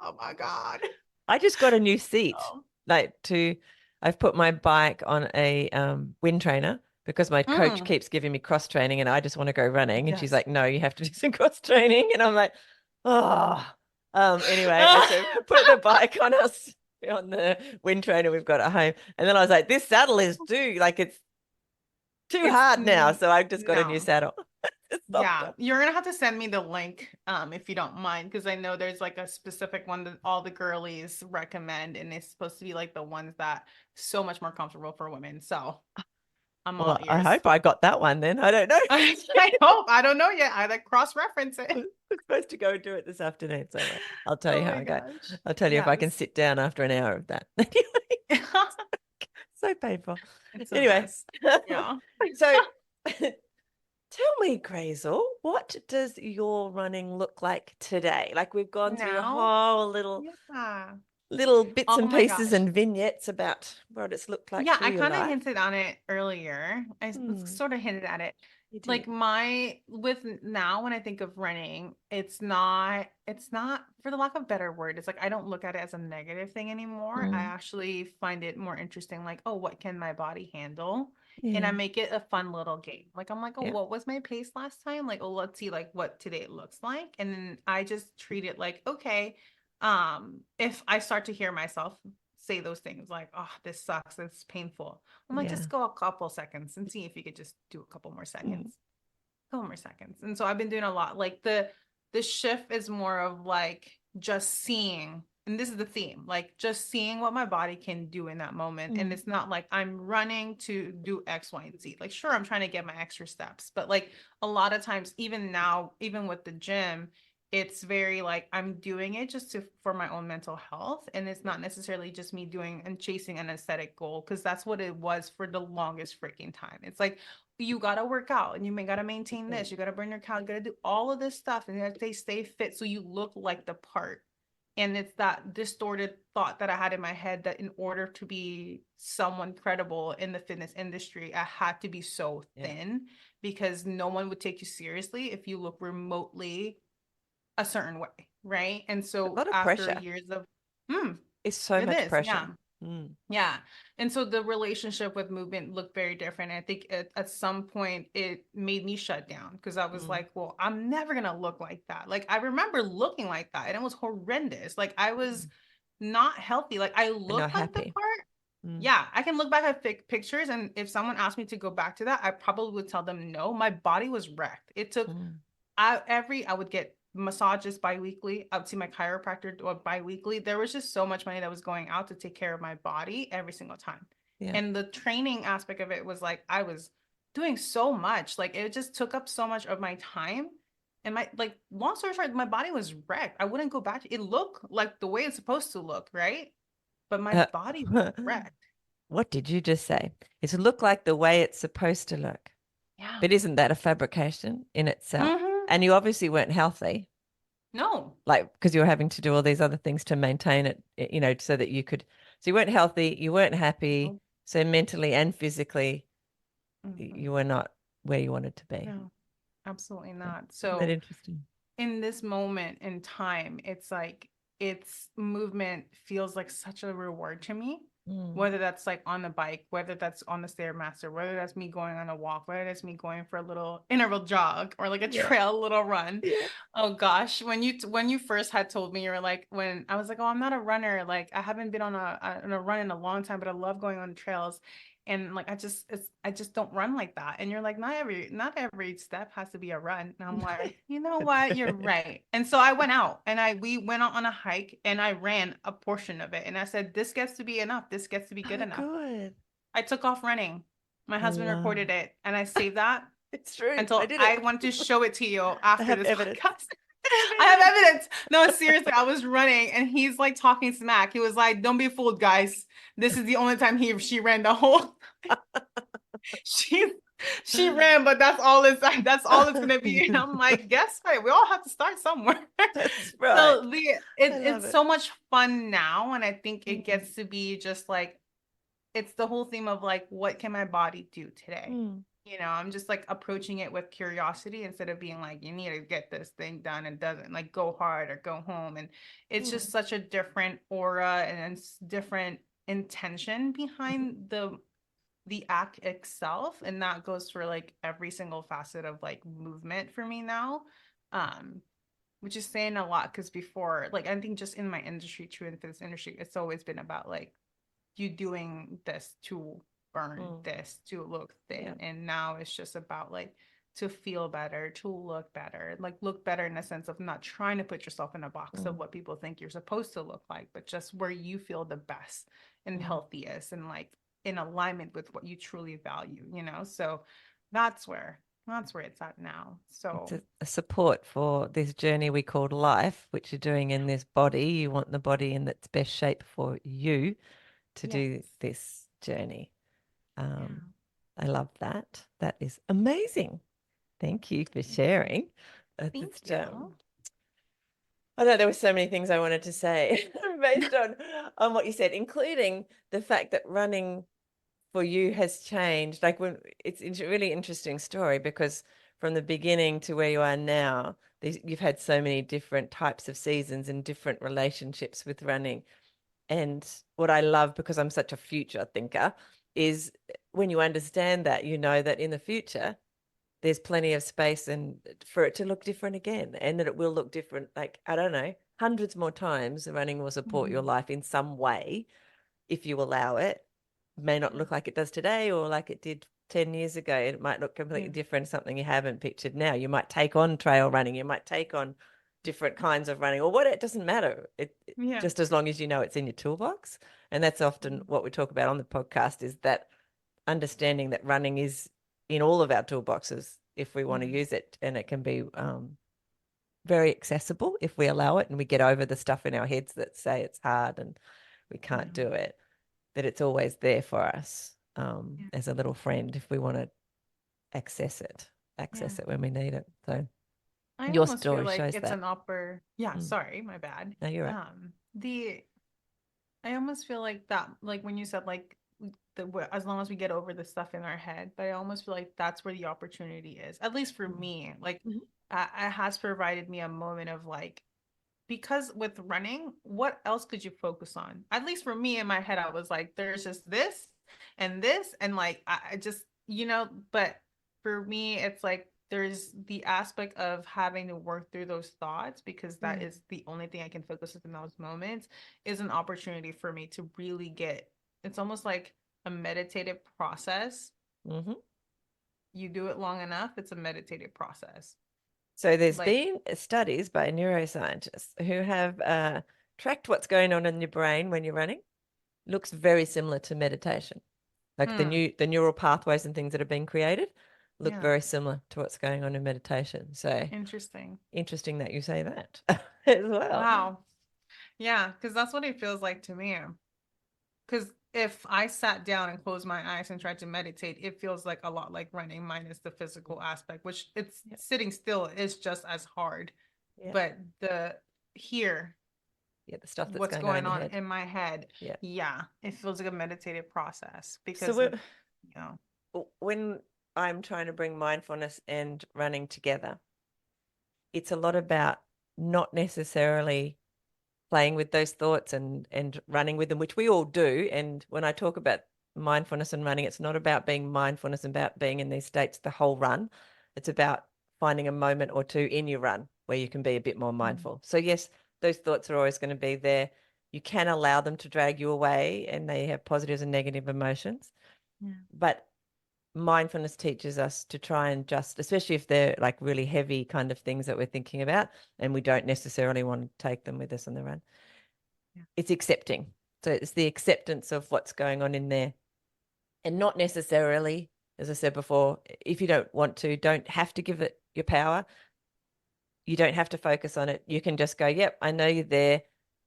Oh my God. I just got a new seat. Oh. Like to, I've put my bike on a wind trainer because my coach Mm, keeps giving me cross training and I just want to go running. And she's yes. like, no, you have to do some cross training. And I'm like, oh. Anyway, and so put the bike on us on the wind trainer we've got at home. And then I was like, this saddle is too, like it's too It's hard now. So I've just got a new no. saddle. It's Yeah, softer. you're gonna have to send me the link if you don't mind, because I know there's like a specific one that all the girlies recommend, and it's supposed to be like the ones that so much more comfortable for women. So I'm all Well, I ears. hope I got that one then. I don't know. I hope. I don't know yet. I like cross-reference it. I'm supposed to go and do it this afternoon. So I'll tell you Oh how my I go. gosh. I'll tell you if I can Yes. sit down after an hour of that. Anyway, so painful. It's a Anyway, mess. Yeah. so tell me, Grazhel, what does your running look like today? Like we've gone through a Now, whole little yeah. little bits Oh and my pieces gosh. and vignettes about what it's looked like Yeah, through I your kind of life. hinted on it earlier. Hmm, sort of hinted at it. you did. Like with now when I think of running, it's not for the lack of a better word, it's like I don't look at it as a negative thing anymore. I Mm, actually find it more interesting, like, oh, what can my body handle? And I yeah, make it a fun little game. Like I'm like, oh, yeah. what was my pace last time? Like, oh, let's see like what today looks like. And then I just treat it like, okay, if I start to hear myself say those things like, oh, this sucks, it's painful. I'm like, Yeah. just go a couple seconds and see if you could just do a couple more Mm, seconds, couple more seconds. And so I've been doing a lot. Like the shift is more of like just seeing, and this is the theme, like just seeing what my body can do in that moment. And mm, it's not like I'm running to do X, Y, and Z. Like, sure, I'm trying to get my extra steps, but like a lot of times, even now, even with the gym, it's very like I'm doing it just to for my own mental health, and it's not necessarily just me doing and chasing an aesthetic goal, because that's what it was for the longest freaking time. It's like you gotta work out and you may gotta maintain mm, this, you gotta burn your calories, you gotta do all of this stuff, and you have to stay fit so you look like the part. And it's that distorted thought that I had in my head that in order to be someone credible in the fitness industry, I had to be so yeah. thin, because no one would take you seriously if you look remotely a certain way, right? And A so lot of after pressure. years of, hmm, It's so it much is, pressure. yeah. Mm, Yeah. And so the relationship with movement looked very different. I think at some point it made me shut down, because I was mm, like, well, I'm never going to look like that. Like I remember looking like that and it was horrendous. Like I was mm. not healthy. Like I And not looked like the happy. part. Mm, Yeah, I can look back at pictures, and if someone asked me to go back to that, I probably would tell them no. My body was wrecked. It took mm, I would get massages bi-weekly. I would see my chiropractor bi-weekly. There was just so much money that was going out to take care of my body every single time. yeah. And the training aspect of it was like I was doing so much. Like it just took up so much of my time. And my like long story short, my body was wrecked. I wouldn't go back. It looked like the way it's supposed to look, right? But my Uh, body was wrecked. what did you just say? It's look like the way it's supposed to look. Yeah. But isn't that a fabrication in itself? Mm-hmm. And you obviously weren't healthy, No. like because you were having to do all these other things to maintain it, so that you could. So you weren't healthy, you weren't happy. No. So mentally and physically, Mm-hmm. you were not where you wanted to be. No, absolutely Yeah. not. Isn't that So interesting? in this moment in time, it's like its movement feels like such a reward to me. Mm. Whether that's like on the bike, whether that's on the Stairmaster, whether that's me going on a walk, whether that's me going for a little interval jog or like a Yeah. trail little run. Yeah. Oh gosh, when you first had told me, you were like, when I was like, oh, I'm not a runner, like I haven't been on a run in a long time, but I love going on trails. And like I just don't run like that. And you're like, not every step has to be a run. And I'm like, you know what? You're right. And so I went out and we went out on a hike and I ran a portion of it. And I said, this gets to be enough. This gets to be good Oh, enough. good. I took off running. My I husband love. recorded it and I saved that It's true. I until did I it. want to show it to you I after have this evidence. podcast. I I have have evidence. evidence. No, seriously, I was running and he's like talking smack. He was like, "Don't be fooled, guys. This is the only time she ran the whole she she ran, but that's all it's gonna be." And I'm like, guess what? We all have to start somewhere. That's right. So I love it's it. so much fun now, and I think it Mm. gets to be just like it's the whole theme of like, what can my body do today? Mm. I'm just like approaching it with curiosity instead of being like, you need to get this thing done and doesn't like go hard or go home. And it's Mm. just such a different aura and different intention Mhm. behind the act itself. And that goes for like every single facet of like movement for me now. Um, which is saying a lot because before, like I think just in my industry, true in this industry, it's always been about like you doing this to burn Mm. this to look Yeah. thin, and now it's just about like to feel better, to look better, like look better in the sense of not trying to put yourself in a box of Mm. what people think you're supposed to look like, but just where you feel the best and Mm. healthiest and like in alignment with what you truly value, so that's where it's at now. It's So a support for this journey we call life, which you're doing in this body. You want the body in its best shape for you to do yes. this journey. Yeah. Um, I love that. That is amazing. Thank you for sharing. Thank Just, you. I know there were so many things I wanted to say based on what you said, including the fact that running for you has changed. Like when it's a really interesting story because from the beginning to where you are now, you've had so many different types of seasons and different relationships with running. And what I love, because I'm such a future thinker, is when you understand that, you know that in the future, there's plenty of space and for it to look different again, and that it will look different. Like, I don't know, hundreds more times running will support your Mhm. life in some way if you allow it. May not Yeah. look like it does today or like it did 10 years ago. It might look completely Yeah. different, something you haven't pictured now. You might take on trail running, you might take on different kinds of running or what, it doesn't matter. Yeah. Just as long as you know it's in your toolbox. And that's often what we talk about on the podcast, is that understanding that running is in all of our toolboxes if we want to Mhm. use it, and it can be very accessible if we allow it and we get over the stuff in our heads that say it's hard and we can't Yeah. do it, that it's always there for us Yeah. as a little friend if we want to access it, Yeah. when we need it. So I your almost feel story like shows it's that. an upper, yeah, Mm. sorry, my bad. No, you're right. The I almost feel like that, like when you said like as long as we get over the stuff in our head, but I almost feel like that's where the opportunity is. At least for me, like Mm-hmm. it has provided me a moment of like, because with running, what else could you focus on? At least for me in my head, I was like, there's just this, and like I just, but for me, it's like there's the aspect of having to work through those thoughts because that Mm. is the only thing I can focus on in those moments is an opportunity for me to really it's almost like a meditative process. Mm-hmm. You do it long enough, it's a meditative process. So there's Like, been studies by neuroscientists who have tracked what's going on in your brain when you're running. Looks very similar to meditation. Like the neural pathways and things that have been created look yeah, very similar to what's going on in meditation. So interesting. interesting that you say that as well. Wow. Yeah, because that's what it feels like to me. Because if I sat down and closed my eyes and tried to meditate, it feels like a lot like running, minus the physical aspect, which it's Yeah. sitting still is just as hard. Yeah. But here, Yeah. The stuff that's what's going on in going your on head. in my head, Yeah. yeah, it feels like a meditative process So because you know, when I'm trying to bring mindfulness and running together, it's a lot about not necessarily playing with those thoughts and running with them, which we all do. And when I talk about mindfulness and running, it's not about being mindfulness and about being in these states the whole run. It's about finding a moment or two in your run where you can be a bit more mindful. So yes, those thoughts are always going to be there. You can allow them to drag you away, and they have positives and negative emotions. Yeah. But mindfulness teaches us to try and just, especially if they're like really heavy kind of things that we're thinking about and we don't necessarily want to take them with us on the run. Yeah. It's accepting. So it's the acceptance of what's going on in there, and not necessarily, as I said before, if you don't want to, don't have to give it your power. You don't have to focus on it. You can just go, yep, I know you're there.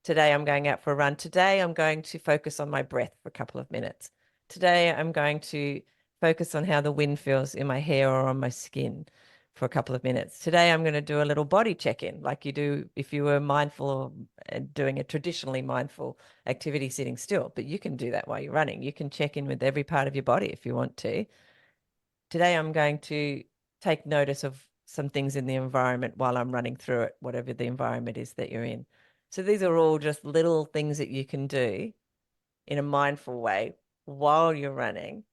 Today I'm going out for a run. Today I'm going to focus on my breath for a couple of minutes. Today I'm going to focus on how the wind feels in my hair or on my skin for a couple of minutes. Today I'm going to do a little body check-in like you do if you were mindful or doing a traditionally mindful activity sitting still. But you can do that while you're running. You can check in with every part of your body if you want to. Today I'm going to take notice of some things in the environment while I'm running through it, whatever the environment is that you're in. So these are all just little things that you can do in a mindful way while you're running,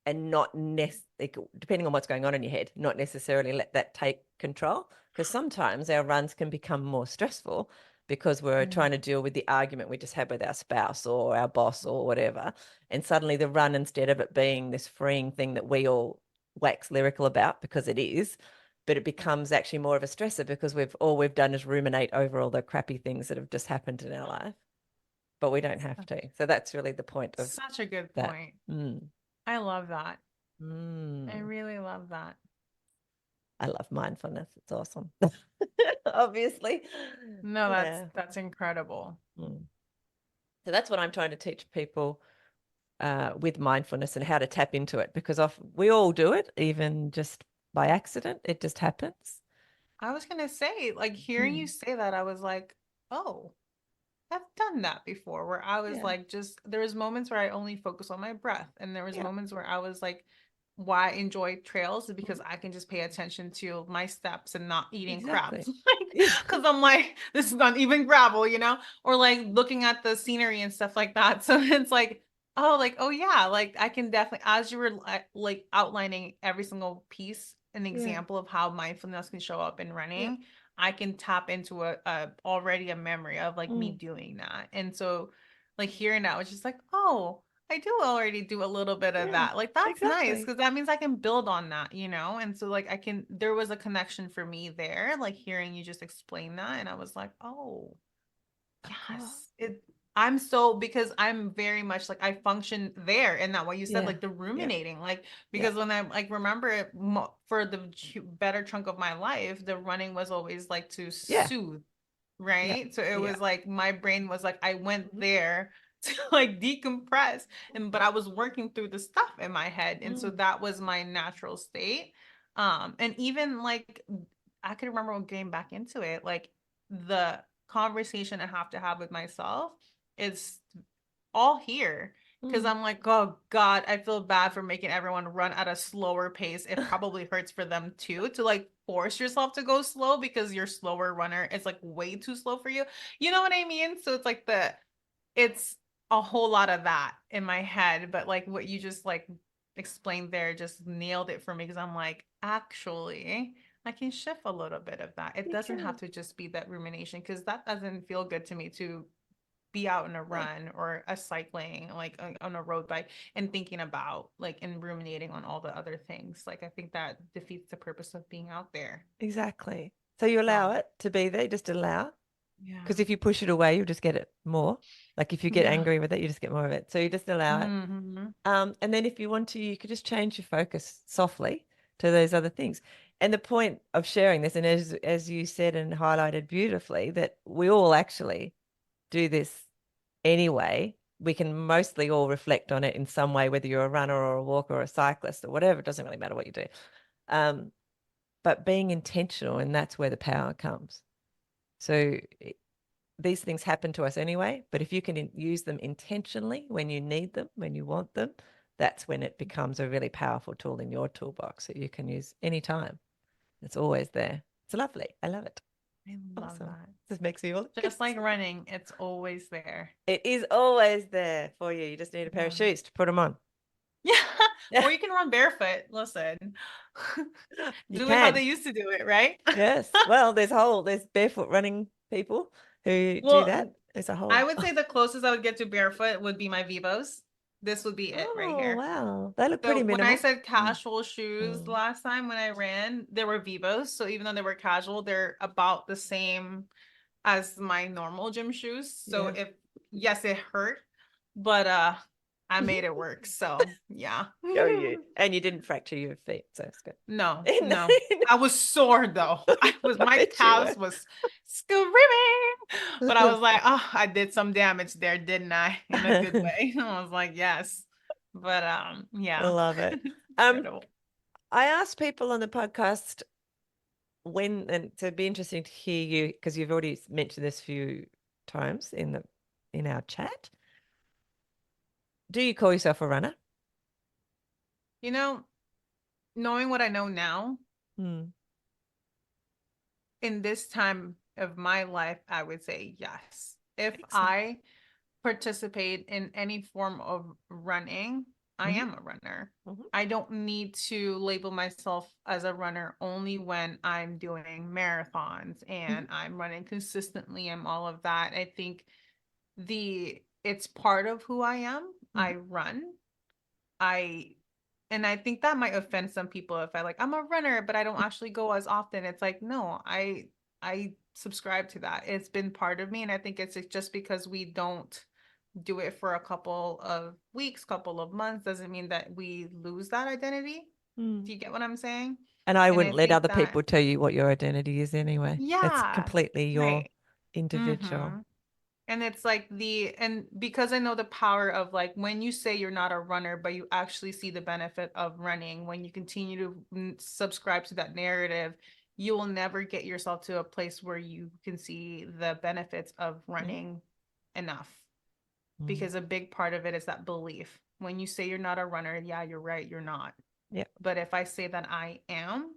and not depending on what's going on in your head, not necessarily let that take control. Because sometimes our runs can become more stressful because we're trying to deal with the argument we just had with our spouse or our boss or whatever. And suddenly the run, instead of it being this freeing thing that we all wax lyrical about, because it is, but it becomes actually more of a stressor because we've done is ruminate over all the crappy things that have just happened in our life. But we don't have to. So that's really the point of Such a good that. point. I love that. I Mm. really love that. I love mindfulness. It's awesome. Obviously. No, Yeah. that's incredible. Mm. So that's what I'm trying to teach people with mindfulness and how to tap into it, because we all do it, even just by accident. It just happens. I was gonna say, like hearing you Mm. say that, I was like, oh, I've done that before where I was Yeah. like just there was moments where I only focus on my breath and there was Yeah. moments where I was like why I enjoy trails is because Mhm. I can just pay attention to my steps and not eating crap. Exactly. Like Yeah. cuz I'm like this is not even gravel, or like looking at the scenery and stuff like that. So it's like oh yeah, like I can definitely as you were like outlining every single piece an Yeah. example of how mindfulness can show up in Yeah. running. I can tap into a already a memory of like me Mm. doing that. And so like hearing that was just like, oh, I do already do a little bit of Yeah. that. Like that's nice Exactly. because that means I can build on that. And so like there was a connection for me there, like hearing you just explain that. And I was like, oh, Of course. yes. I'm so because I'm very much like I function there in that what you said, Yeah. like the Yeah. ruminating, like Yeah. because when I like remember it for the better chunk of my life, the running was always like to Yeah. soothe, Yeah. right? So it Yeah. was like my brain was like I went Mhm. there to like decompress, but I was working through the stuff in my head, and so Mm. that was my natural state. And even like I could remember when getting back into it, like the conversation I have to have with myself is all here because Mm. I'm like, oh God, I feel bad for making everyone run at a slower pace. It probably hurts for them too to like force yourself to go slow because your slower runner is like way too slow for you. You know what I mean? So it's like it's a whole lot of that in my head, but like what you just like explained there just nailed it for me because I'm like, actually, I can shift a little bit of that. It You doesn't have can. to just be that rumination because that doesn't feel good to me to be out in a No. run or a cycling like on a road bike and thinking about like and ruminating on all the other things. Like I think that defeats the purpose of being out there. Exactly. So you So allow it to be there, just allow. yeah. Because if you push it away, you'll just get it more. Like if you get Yeah. angry with it, you just get more of it. So you just allow it. Mm-hmm. And then if you want to, you could just change your focus softly to those other things. And the point of sharing this, and as you said and highlighted beautifully, that we all actually do this anyway. We can mostly all reflect on it in some way, whether you're a runner or a walker or a cyclist or whatever. It doesn't really matter what you do. Um, but being intentional, and that's where the power comes. So these things happen to us anyway, but if you can use them intentionally when you need them, when you want them, that's when it becomes a really powerful tool in your toolbox that you can use anytime. It's always there. It's lovely. I love it. I love Awesome. that. This makes me all Just like running, it's always there. it is always there for you. You just need a pair of Yeah. shoes to put them on. Yeah. Yeah, Or you can run barefoot. Listen. you Do it how can. they used to do it, right? Yes. Well, there's barefoot running people who do Well, that. There's a I whole would say the closest I would get to barefoot would be my Vivos. This would be it right Oh, here. wow. They look So pretty when I minimal. said Mm. casual shoes Mm. last time when I ran, they were Vivos. So even though they were casual, they're about the same as my normal gym shoes. So Yeah. if yes, it hurt, but I made it work. So yeah. Go you. And you didn't fracture your feet, so it's good. No, No, no. I was sore though. I My bet you calves were. was screaming. But I was like, oh, I did some damage there, didn't I? In a good way. I was like, yes. But I yeah. love it. Um, Incredible. I asked people on the podcast when, and it'd be interesting to hear you because you've already mentioned this a few times in our chat. Do you call yourself a runner? You know, knowing what I know now, Hmm. in this time of my life, I would say yes. If Excellent. I participate in any form of running, I Hmm. am a runner. Hmm. I don't need to label myself as a runner only when I'm doing marathons Hmm. and I'm running consistently and all of that. I think it's part of who I am. Hmm. I run. I and I think that might offend some people if I like I'm a runner, but I don't actually go as often. It's like, no, I subscribe to that. It's been part of me, and I think it's just because we don't do it for a couple of weeks, couple of months, doesn't mean that we lose that identity. Hmm. Do you get what I'm saying? And I And I wouldn't let think other that, people tell you what your identity is anyway. It's yeah, completely your right. individual. Mm-hmm. And it's like and because I know the power of like when you say you're not a runner, but you actually see the benefit of running, when you continue to subscribe to that narrative, you will never get yourself to a place where you can see the benefits of Mm. running enough. Mm. Because a big part of it is that belief. When you say you're not a runner, yeah, you're right, you're not. Yeah. But if I say that I am,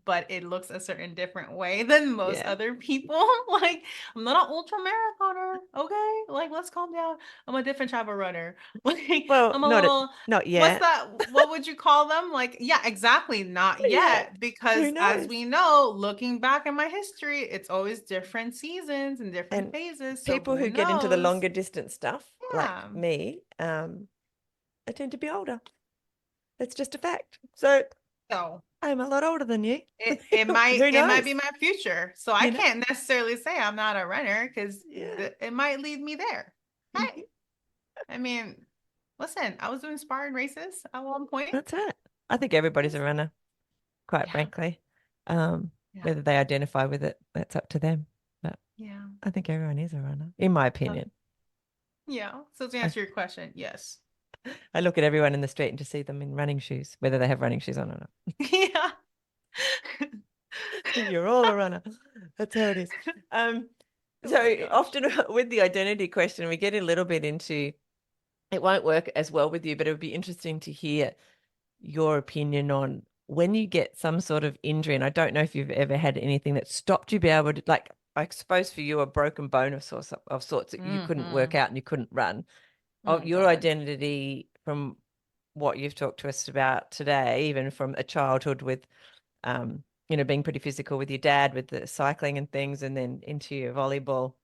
but it looks a certain different way than most Yeah. other people, like I'm not an ultra marathoner, okay? Like let's calm down. I'm a different type of runner. Like Well, I'm a little not what's yet. that? What would you call them? Like, yeah, exactly, not Not yet. yet. Who Because as knows? we know, looking back in my history, it's always different seasons and different And phases. So people who who get into the knows? longer distance stuff, like Yeah. me, I tend to be older. It's just a fact. So So I'm a lot older than you. it might Who it might be knows? my future. So I You know? can't necessarily say I'm not a runner because Yeah. it might lead me there. Mhm. Hey, I mean, listen, I was doing sparring races at one point. That's it. I think everybody's a runner, quite Yeah, frankly. yeah, Whether they identify with it, that's up to them. But yeah. I think everyone is a runner, in my So, opinion. yeah. So to I, answer your question, yes. I look at everyone in the street and just see them in running shoes, whether they have running shoes on or not. Yeah. You're all a runner. That's how it is. Um, Oh my so gosh. often with the identity question, we get a little bit into it won't work as well with you, but it would be interesting to hear your opinion on when you get some sort of injury. And I don't know if you've ever had anything that stopped you be able to, like, I suppose for you, a broken bone of sorts that you couldn't work Mm-hmm. out and you couldn't run. Of Oh your God. identity from what you've talked to us about today, even from a childhood with being pretty physical with your dad with the cycling and things, and then into your volleyball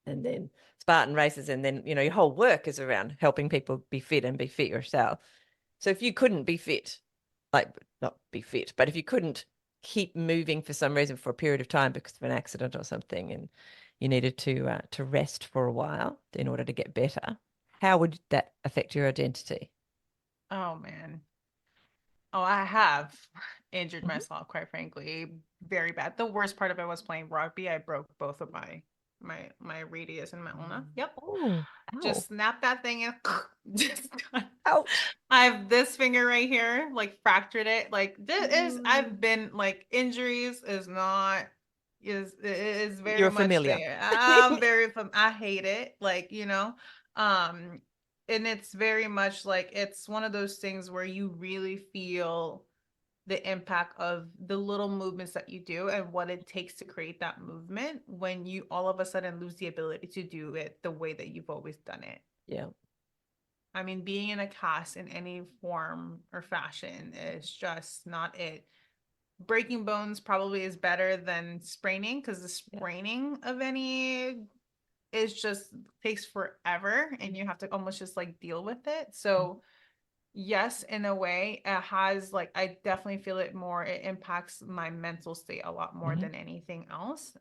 and then Spartan races, and then, your whole work is around helping people be fit and be fit yourself. So if you couldn't be fit, like not be fit, but if you couldn't keep moving for some reason for a period of time because of an accident or something, and you needed to rest for a while in order to get better, how would that affect your identity? Oh man. Oh, I have injured Mhm. myself, quite frankly, very bad. The worst part of it was playing rugby. I broke both of my radius and my ulna. Yep. Oh, Just ow. snap that thing and just Ouch. I have this finger right here, like fractured it. Like this is Mm. I've been like injuries is not is very You're much familiar. there. I'm very I hate it. Like, um and it's very much like it's one of those things where you really feel the impact of the little movements that you do and what it takes to create that movement when you all of a sudden lose the ability to do it the way that you've always done it. Yeah. I mean, being in a cast in any form or fashion is just not it. Breaking bones probably is better than spraining because the Yeah. spraining of any it just takes forever and you have to almost just like deal with it. So yes, in a way, it has like I definitely feel it more. It impacts my mental state a lot more Mm-hmm. than anything else.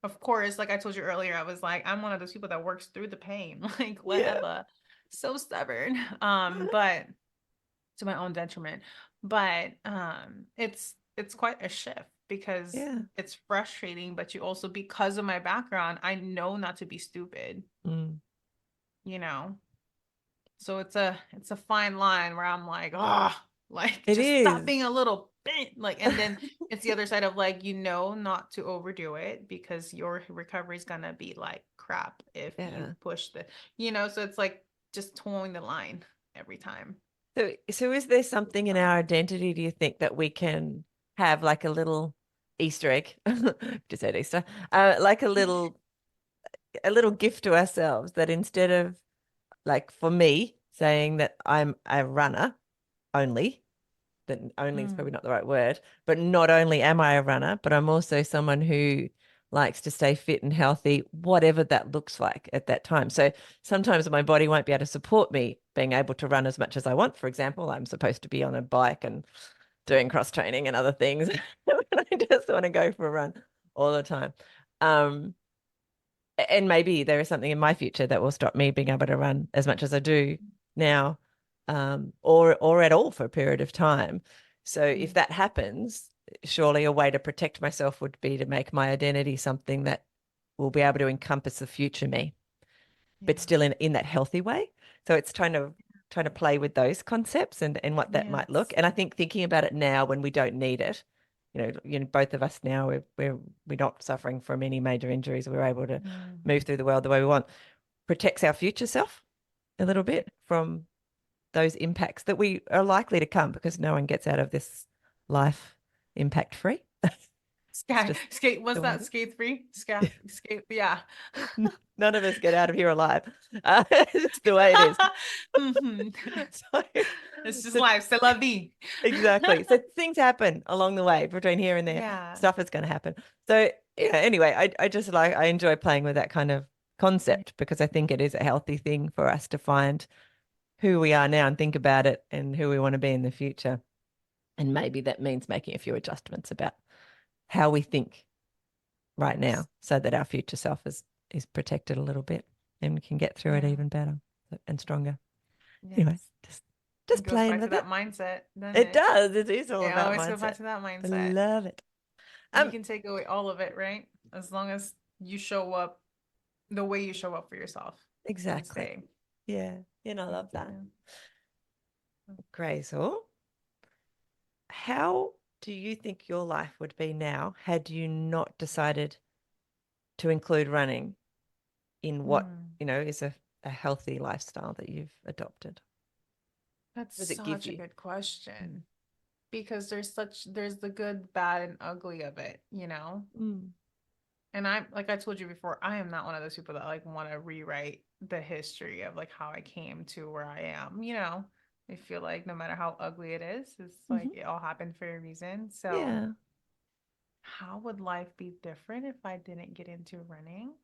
Of course, like I told you earlier, I was like, I'm one of those people that works through the pain, like Yeah. whatever. So stubborn. But to my own detriment. But it's quite a shift because Yeah. it's frustrating, but you also because of my background, I know not to be stupid, Mm. you know. So it's a fine line where I'm like, oh, like It just stop is. being a little bit like, and then it's the other side of like, not to overdo it because your recovery is gonna be like crap if you Yeah. push so it's like just towing the line every time. So is there something in our identity, do you think, that we can have like a little Easter egg? Just said Easter, like a little gift to ourselves that instead of like for me saying that I'm a runner only, that only is probably Mm, not the right word, but not only am I a runner, but I'm also someone who likes to stay fit and healthy, whatever that looks like at that time. So sometimes my body won't be able to support me being able to run as much as I want. For example, I'm supposed to be on a bike and doing cross training and other things. I just want to go for a run all the time. Um, and maybe there is something in my future that will stop me being able to run as much as I do now, or at all for a period of time. So if mm, that happens, surely a way to protect myself would be to make my identity something that will be able to encompass the future me, but yeah. still in that healthy way. So it's trying to play with those concepts and what that might look. Yes. And I think thinking about it now when we don't need it, both of us now we're not suffering from any major injuries. We're able to Mm, move through the world the way we want. Protects our future self a little bit from those impacts that we are likely to come because no one gets out of this life impact free. It's Sky, just skate, what's the way that? it is. Skate free? Skate, yeah. None of us get out of here alive. It's the way it is. hmm So, It's just so life. C'est la vie. exactly. So things happen along the way between here and there. Yeah. Stuff is going to happen. So, anyway, I just I enjoy playing with that kind of Yeah. concept because I think it is a healthy thing for us to find who we are now and think about it and who we want to be in the future. And maybe that means making a few adjustments about how we think right Yes. now so that our future self is protected a little bit and we can get through it Yeah. even better and stronger. Anyway, Yes. just It just goes playing back to with it. that mindset, doesn't It it? does. It is all It about always goes back mindset. to that I mindset. love it. You Um, can take away all of it, right? As long as you show up the way you show up for yourself each exactly. day. Yeah. I love that. Yeah. Grazhel, how do you think your life would be now had you not decided to include running in what, Mm. is a healthy lifestyle that you've adopted? That's What does it give such a you? good Mm. question because there's the good, bad, and ugly of it, you know? Mm. And I'm like I told you before, I am not one of those people that like want to rewrite the history of like how I came to where I am, you know? I feel like no matter how ugly it is, it's like Hmm. it all happened for a reason. So, Yeah. how would life be different if I didn't get into running?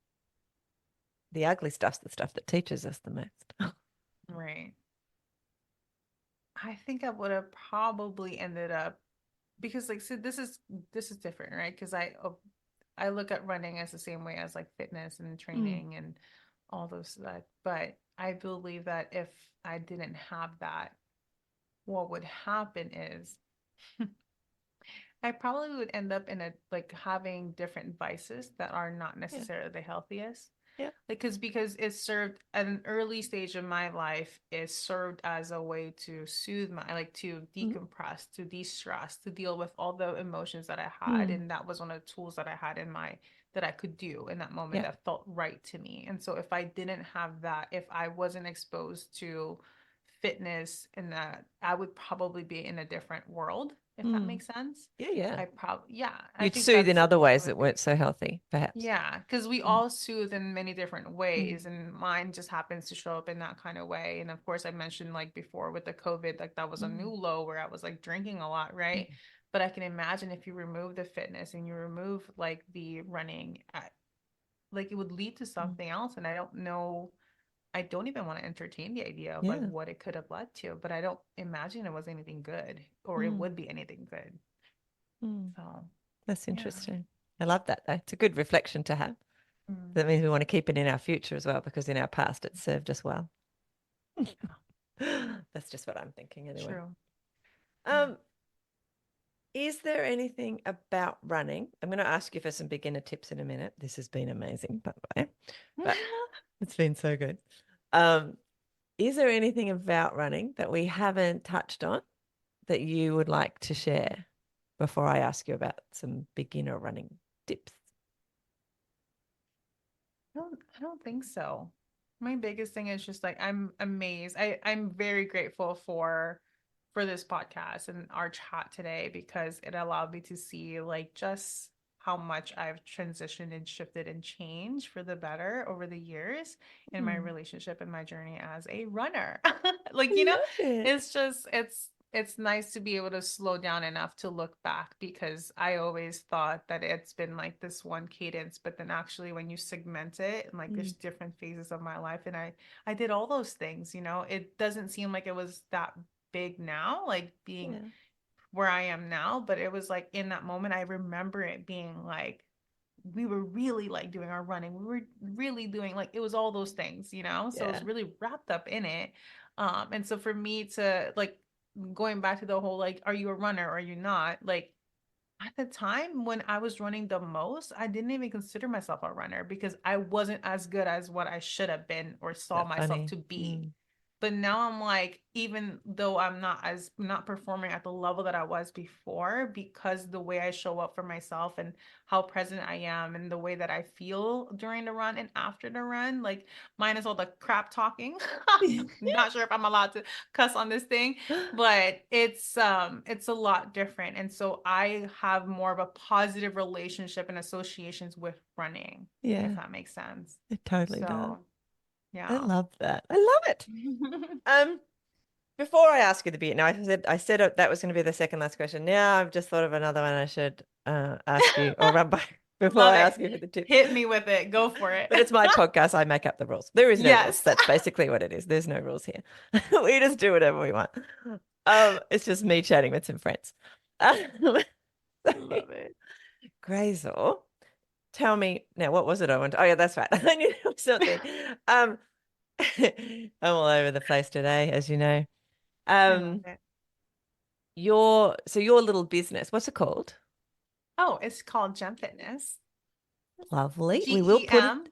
The ugly stuff's the stuff that teaches us the most. Right. I think I would have probably ended up because like so this is different, right? Because I look at running as the same way as like fitness and Mm. training and all those that. But I believe that if I didn't have that, what would happen is I probably would end up in a like having different vices that are not Yeah. necessarily the healthiest. Yeah. Like because it served at an early stage of my life, it served as a way to soothe my like to Mm. decompress, to de-stress, to deal with all the emotions that I had. Mm. And that was one of the tools that I had in my that I could do in that moment Yeah. that felt right to me. And so if I didn't have that, if I wasn't exposed to fitness and that I would probably be in a different world, if that Mm. makes sense. Yeah. Yeah. I You'd think soothe in that's other what it ways would that weren't be. so healthy, perhaps. Yeah, because we Mm. all soothe in many different Mm. ways, and mine just happens to show up in that kind of way. And of course, I mentioned like before with the COVID, like that was a new Mm. low where I was like drinking a lot, right? Mm. But I can imagine if you remove the fitness and you remove like the running, like it would lead to something else. And I don't know, I don't even want to entertain the idea of like Yeah. what it could have led to, but I don't imagine it was anything good or it Mm. would be anything good. Mm. So That's yeah. interesting. I love that though. It's a good reflection to have. Mm. That means we want to keep it in our future as well, because in our past it served us well. That's just what I'm thinking anyway. True. Yeah. Um, is there anything about running? I'm going to ask you for some beginner tips in a minute. This has been amazing, by the way, but it's been so good. Is there anything about running that we haven't touched on that you would like to share before I ask you about some beginner running tips? I don't think so. My biggest thing is just like I'm amazed. I'm very grateful for this podcast and our chat today because it allowed me to see like just how much I've transitioned and shifted and changed for the better over the years in my Hmm. relationship and my journey as a runner. Like, I love it. it's just it's nice to be able to slow down enough to look back because I always thought that it's been like this one cadence, but then actually when you segment it and like Mm. there's different phases of my life and I did all those things, it doesn't seem like it was that big now, like being Yeah. where I am now, but it was like in that moment I remember it being like we were really like doing our running. We were really doing like it was all those things. So it was Yeah. really wrapped up in it. And so for me to like going back to the whole like, are you a runner or are you not? Like at the time when I was running the most, I didn't even consider myself a runner because I wasn't as good as what I should have been or saw That myself funny. to be. Mm. But now I'm like, even though I'm not performing at the level that I was before, because the way I show up for myself and how present I am and the way that I feel during the run and after the run, like minus all the crap talking. Not sure if I'm allowed to cuss on this thing, but it's a lot different. And so I have more of a positive relationship and associations with running, if Yeah, that makes sense. it totally does. So, I yeah. love that. I love it. Um, Before I ask you the beat, now I said that was going to be the second last question. Now I've just thought of another one I should ask you or run by before Love I it. ask you for the tips. Hit me with it. Go for it. But it's my podcast. I make up the rules. There is no rules. Yes. That's basically what it is. There's no rules here. We just do whatever we want. It's just me chatting with some friends. So, Love it. Grazhel, tell me now, what was it I wanted? Oh yeah, that's right. I knew there was something. Um, I'm all over the place today, as you know. I love Um, it. your little business, what's it called? Oh, it's called Gem Fitness. Lovely. We will put it GEM.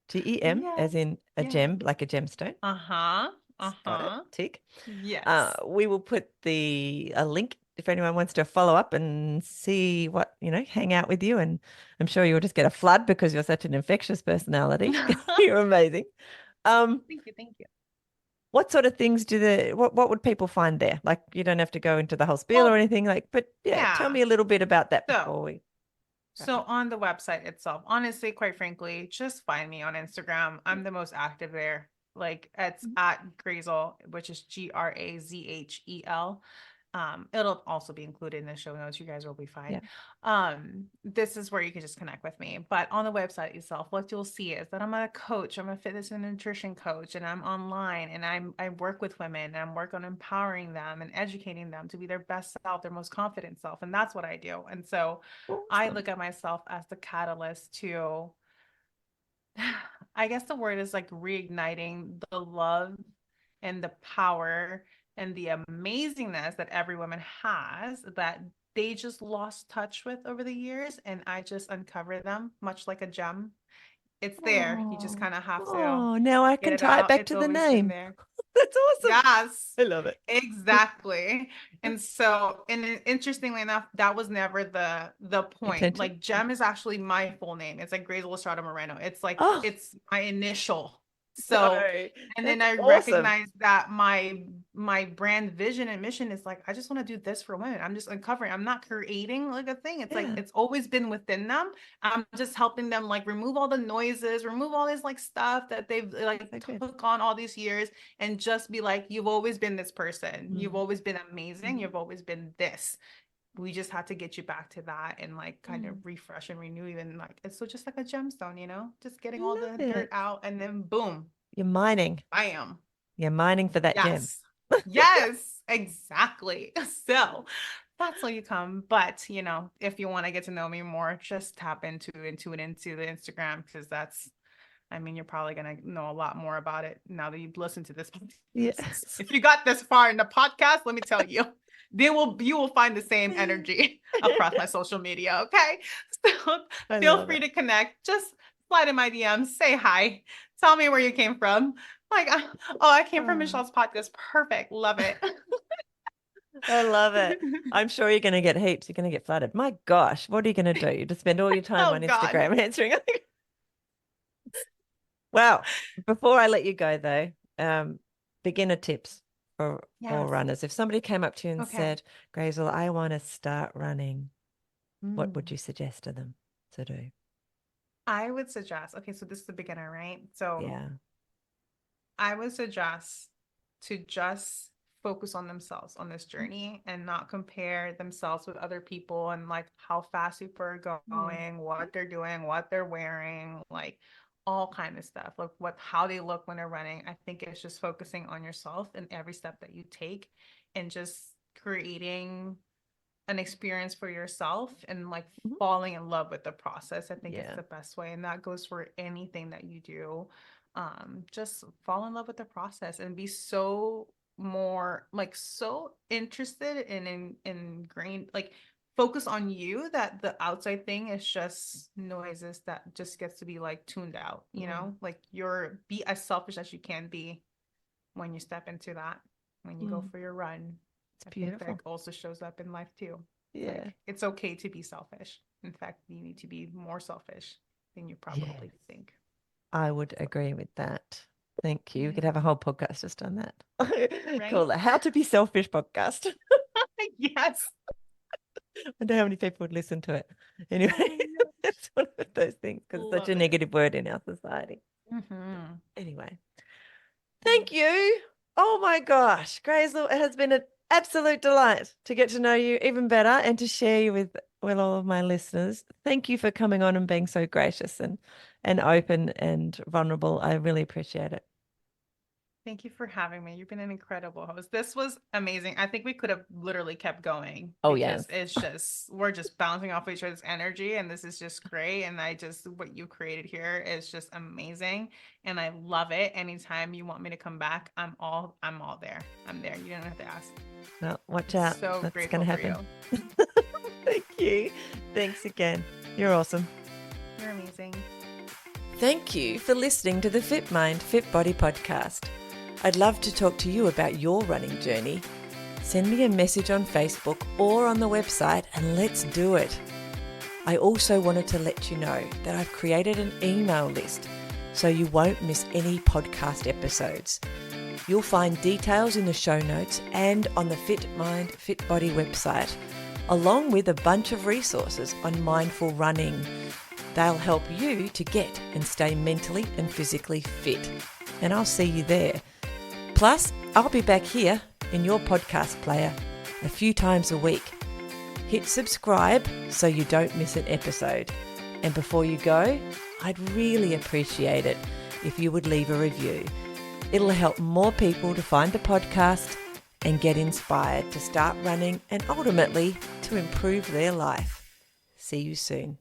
GEM Yes. as in a Yes. gem, like a gemstone. Uh-huh. Got it. Uh-huh. Tick. Yes. We will put a link if anyone wants to follow up and see what, hang out with you. And I'm sure you'll just get a flood because you're such an infectious personality. You're amazing. Um, Thank you. Thank you. what sort of things what would people find there? Like you don't have to go into the whole spiel or Well, anything but yeah, tell yeah. me a little bit about that So, before we wrap so up. on the website itself, honestly, quite frankly, just find me on Instagram. I'm the most active there. Like it's Mhm. at Grazhel, which is Grazhel. It'll also be included in the show notes. You guys will be fine. Yeah. This is where you can just connect with me. But on the website itself, what you'll see is that I'm a coach. I'm a fitness and nutrition coach, and I'm online and I work with women and I work on empowering them and educating them to be their best self, their most confident self. And that's what I do. And so I Awesome. look at myself as the catalyst to I guess the word is like reigniting the love and the power and the amazingness that every woman has that they just lost touch with over the years. And I just uncover them, much like a gem. It's there. You just Oh, kind of have to oh, now I get can it tie it out. back It's to the always been name. there. That's awesome. Yes, I love it. exactly. And so, and interestingly enough, that was never the point. Intention. Like Gem is actually my full name. It's like Grazhel Moreno. It's like Oh, it's my initial. So, no, and then that's I awesome. recognize that my brand vision and mission is like I just want to do this for women. I'm just uncovering. I'm not creating like a thing. It's like Yeah. it's always been within them. I'm just helping them like remove all the noises, remove all this like stuff that they've like So good. took on all these years and just be like, you've always been this person. You've Mm. always been amazing. Mhm. You've always been this. we just had to get you back to that and like kind of refresh and renew you. And like, it's so just like a gemstone, you know, just getting all the dirt out and then boom. You're mining. Bam. You're mining for that gem. Yes, exactly. So that's where you come. But, you know, if you want to get to know me more, just tap into the Instagram, because that's, I mean, you're probably going to know a lot more about it now that you've listened to this. Yes. If you got this far in the podcast, let me tell you, you will find the same energy across my social media. Okay. So feel free to connect. Just slide in my DMs, say hi, tell me where you came from. Like, oh, I came from Michelle's podcast. Perfect. Love it. I love it. I'm sure you're going to get heaps. You're going to get flooded. My gosh, what are you going to do? You just spend all your time on Instagram answering. Wow. Before I let you go, though, beginner tips for all runners. If somebody came up to you and said, Grazhel, I want to start running, what would you suggest to them to do? I would suggest, so this is the beginner, right? So yeah, I would suggest to just focus on themselves on this journey and not compare themselves with other people and like how fast people are going, what they're doing, what they're wearing, like all kind of stuff, like how they look when they're running. I think it's just focusing on yourself and every step that you take and just creating an experience for yourself and like falling in love with the process. I think it's the best way. And that goes for anything that you do. Just fall in love with the process and be so interested and ingrained, like focus on you, that the outside thing is just noises that just gets to be like tuned out, you know, like be as selfish as you can be when you step into that, when you go for your run. It's beautiful. That also shows up in life too. Like, it's okay to be selfish. In fact, you need to be more selfish than you probably think. I would agree with that. Thank you. We could have a whole podcast just on that. Right? Call it How to Be Selfish podcast. Yes. I wonder how many people would listen to it. Anyway, it's one of those things because it's such a negative word in our society. Anyway, thank you. Oh my gosh, Grazhel, it has been an absolute delight to get to know you even better and to share you with all of my listeners. Thank you for coming on and being so gracious and open and vulnerable. I really appreciate it. Thank you for having me. You've been an incredible host. This was amazing. I think we could have literally kept going. Oh, yes. It's just, we're just bouncing off each other's energy and this is just great. And what you created here is just amazing. And I love it. Anytime you want me to come back, I'm all there. I'm there. You don't have to ask. Well, watch out. So that's grateful going to happen. for you. Thank you. Thanks again. You're awesome. You're amazing. Thank you for listening to the FitMIND FitBODY podcast. I'd love to talk to you about your running journey. Send me a message on Facebook or on the website and let's do it. I also wanted to let you know that I've created an email list so you won't miss any podcast episodes. You'll find details in the show notes and on the FitMIND FitBODY website, along with a bunch of resources on mindful running. They'll help you to get and stay mentally and physically fit. And I'll see you there. Plus, I'll be back here in your podcast player a few times a week. Hit subscribe so you don't miss an episode. And before you go, I'd really appreciate it if you would leave a review. It'll help more people to find the podcast and get inspired to start running and ultimately to improve their life. See you soon.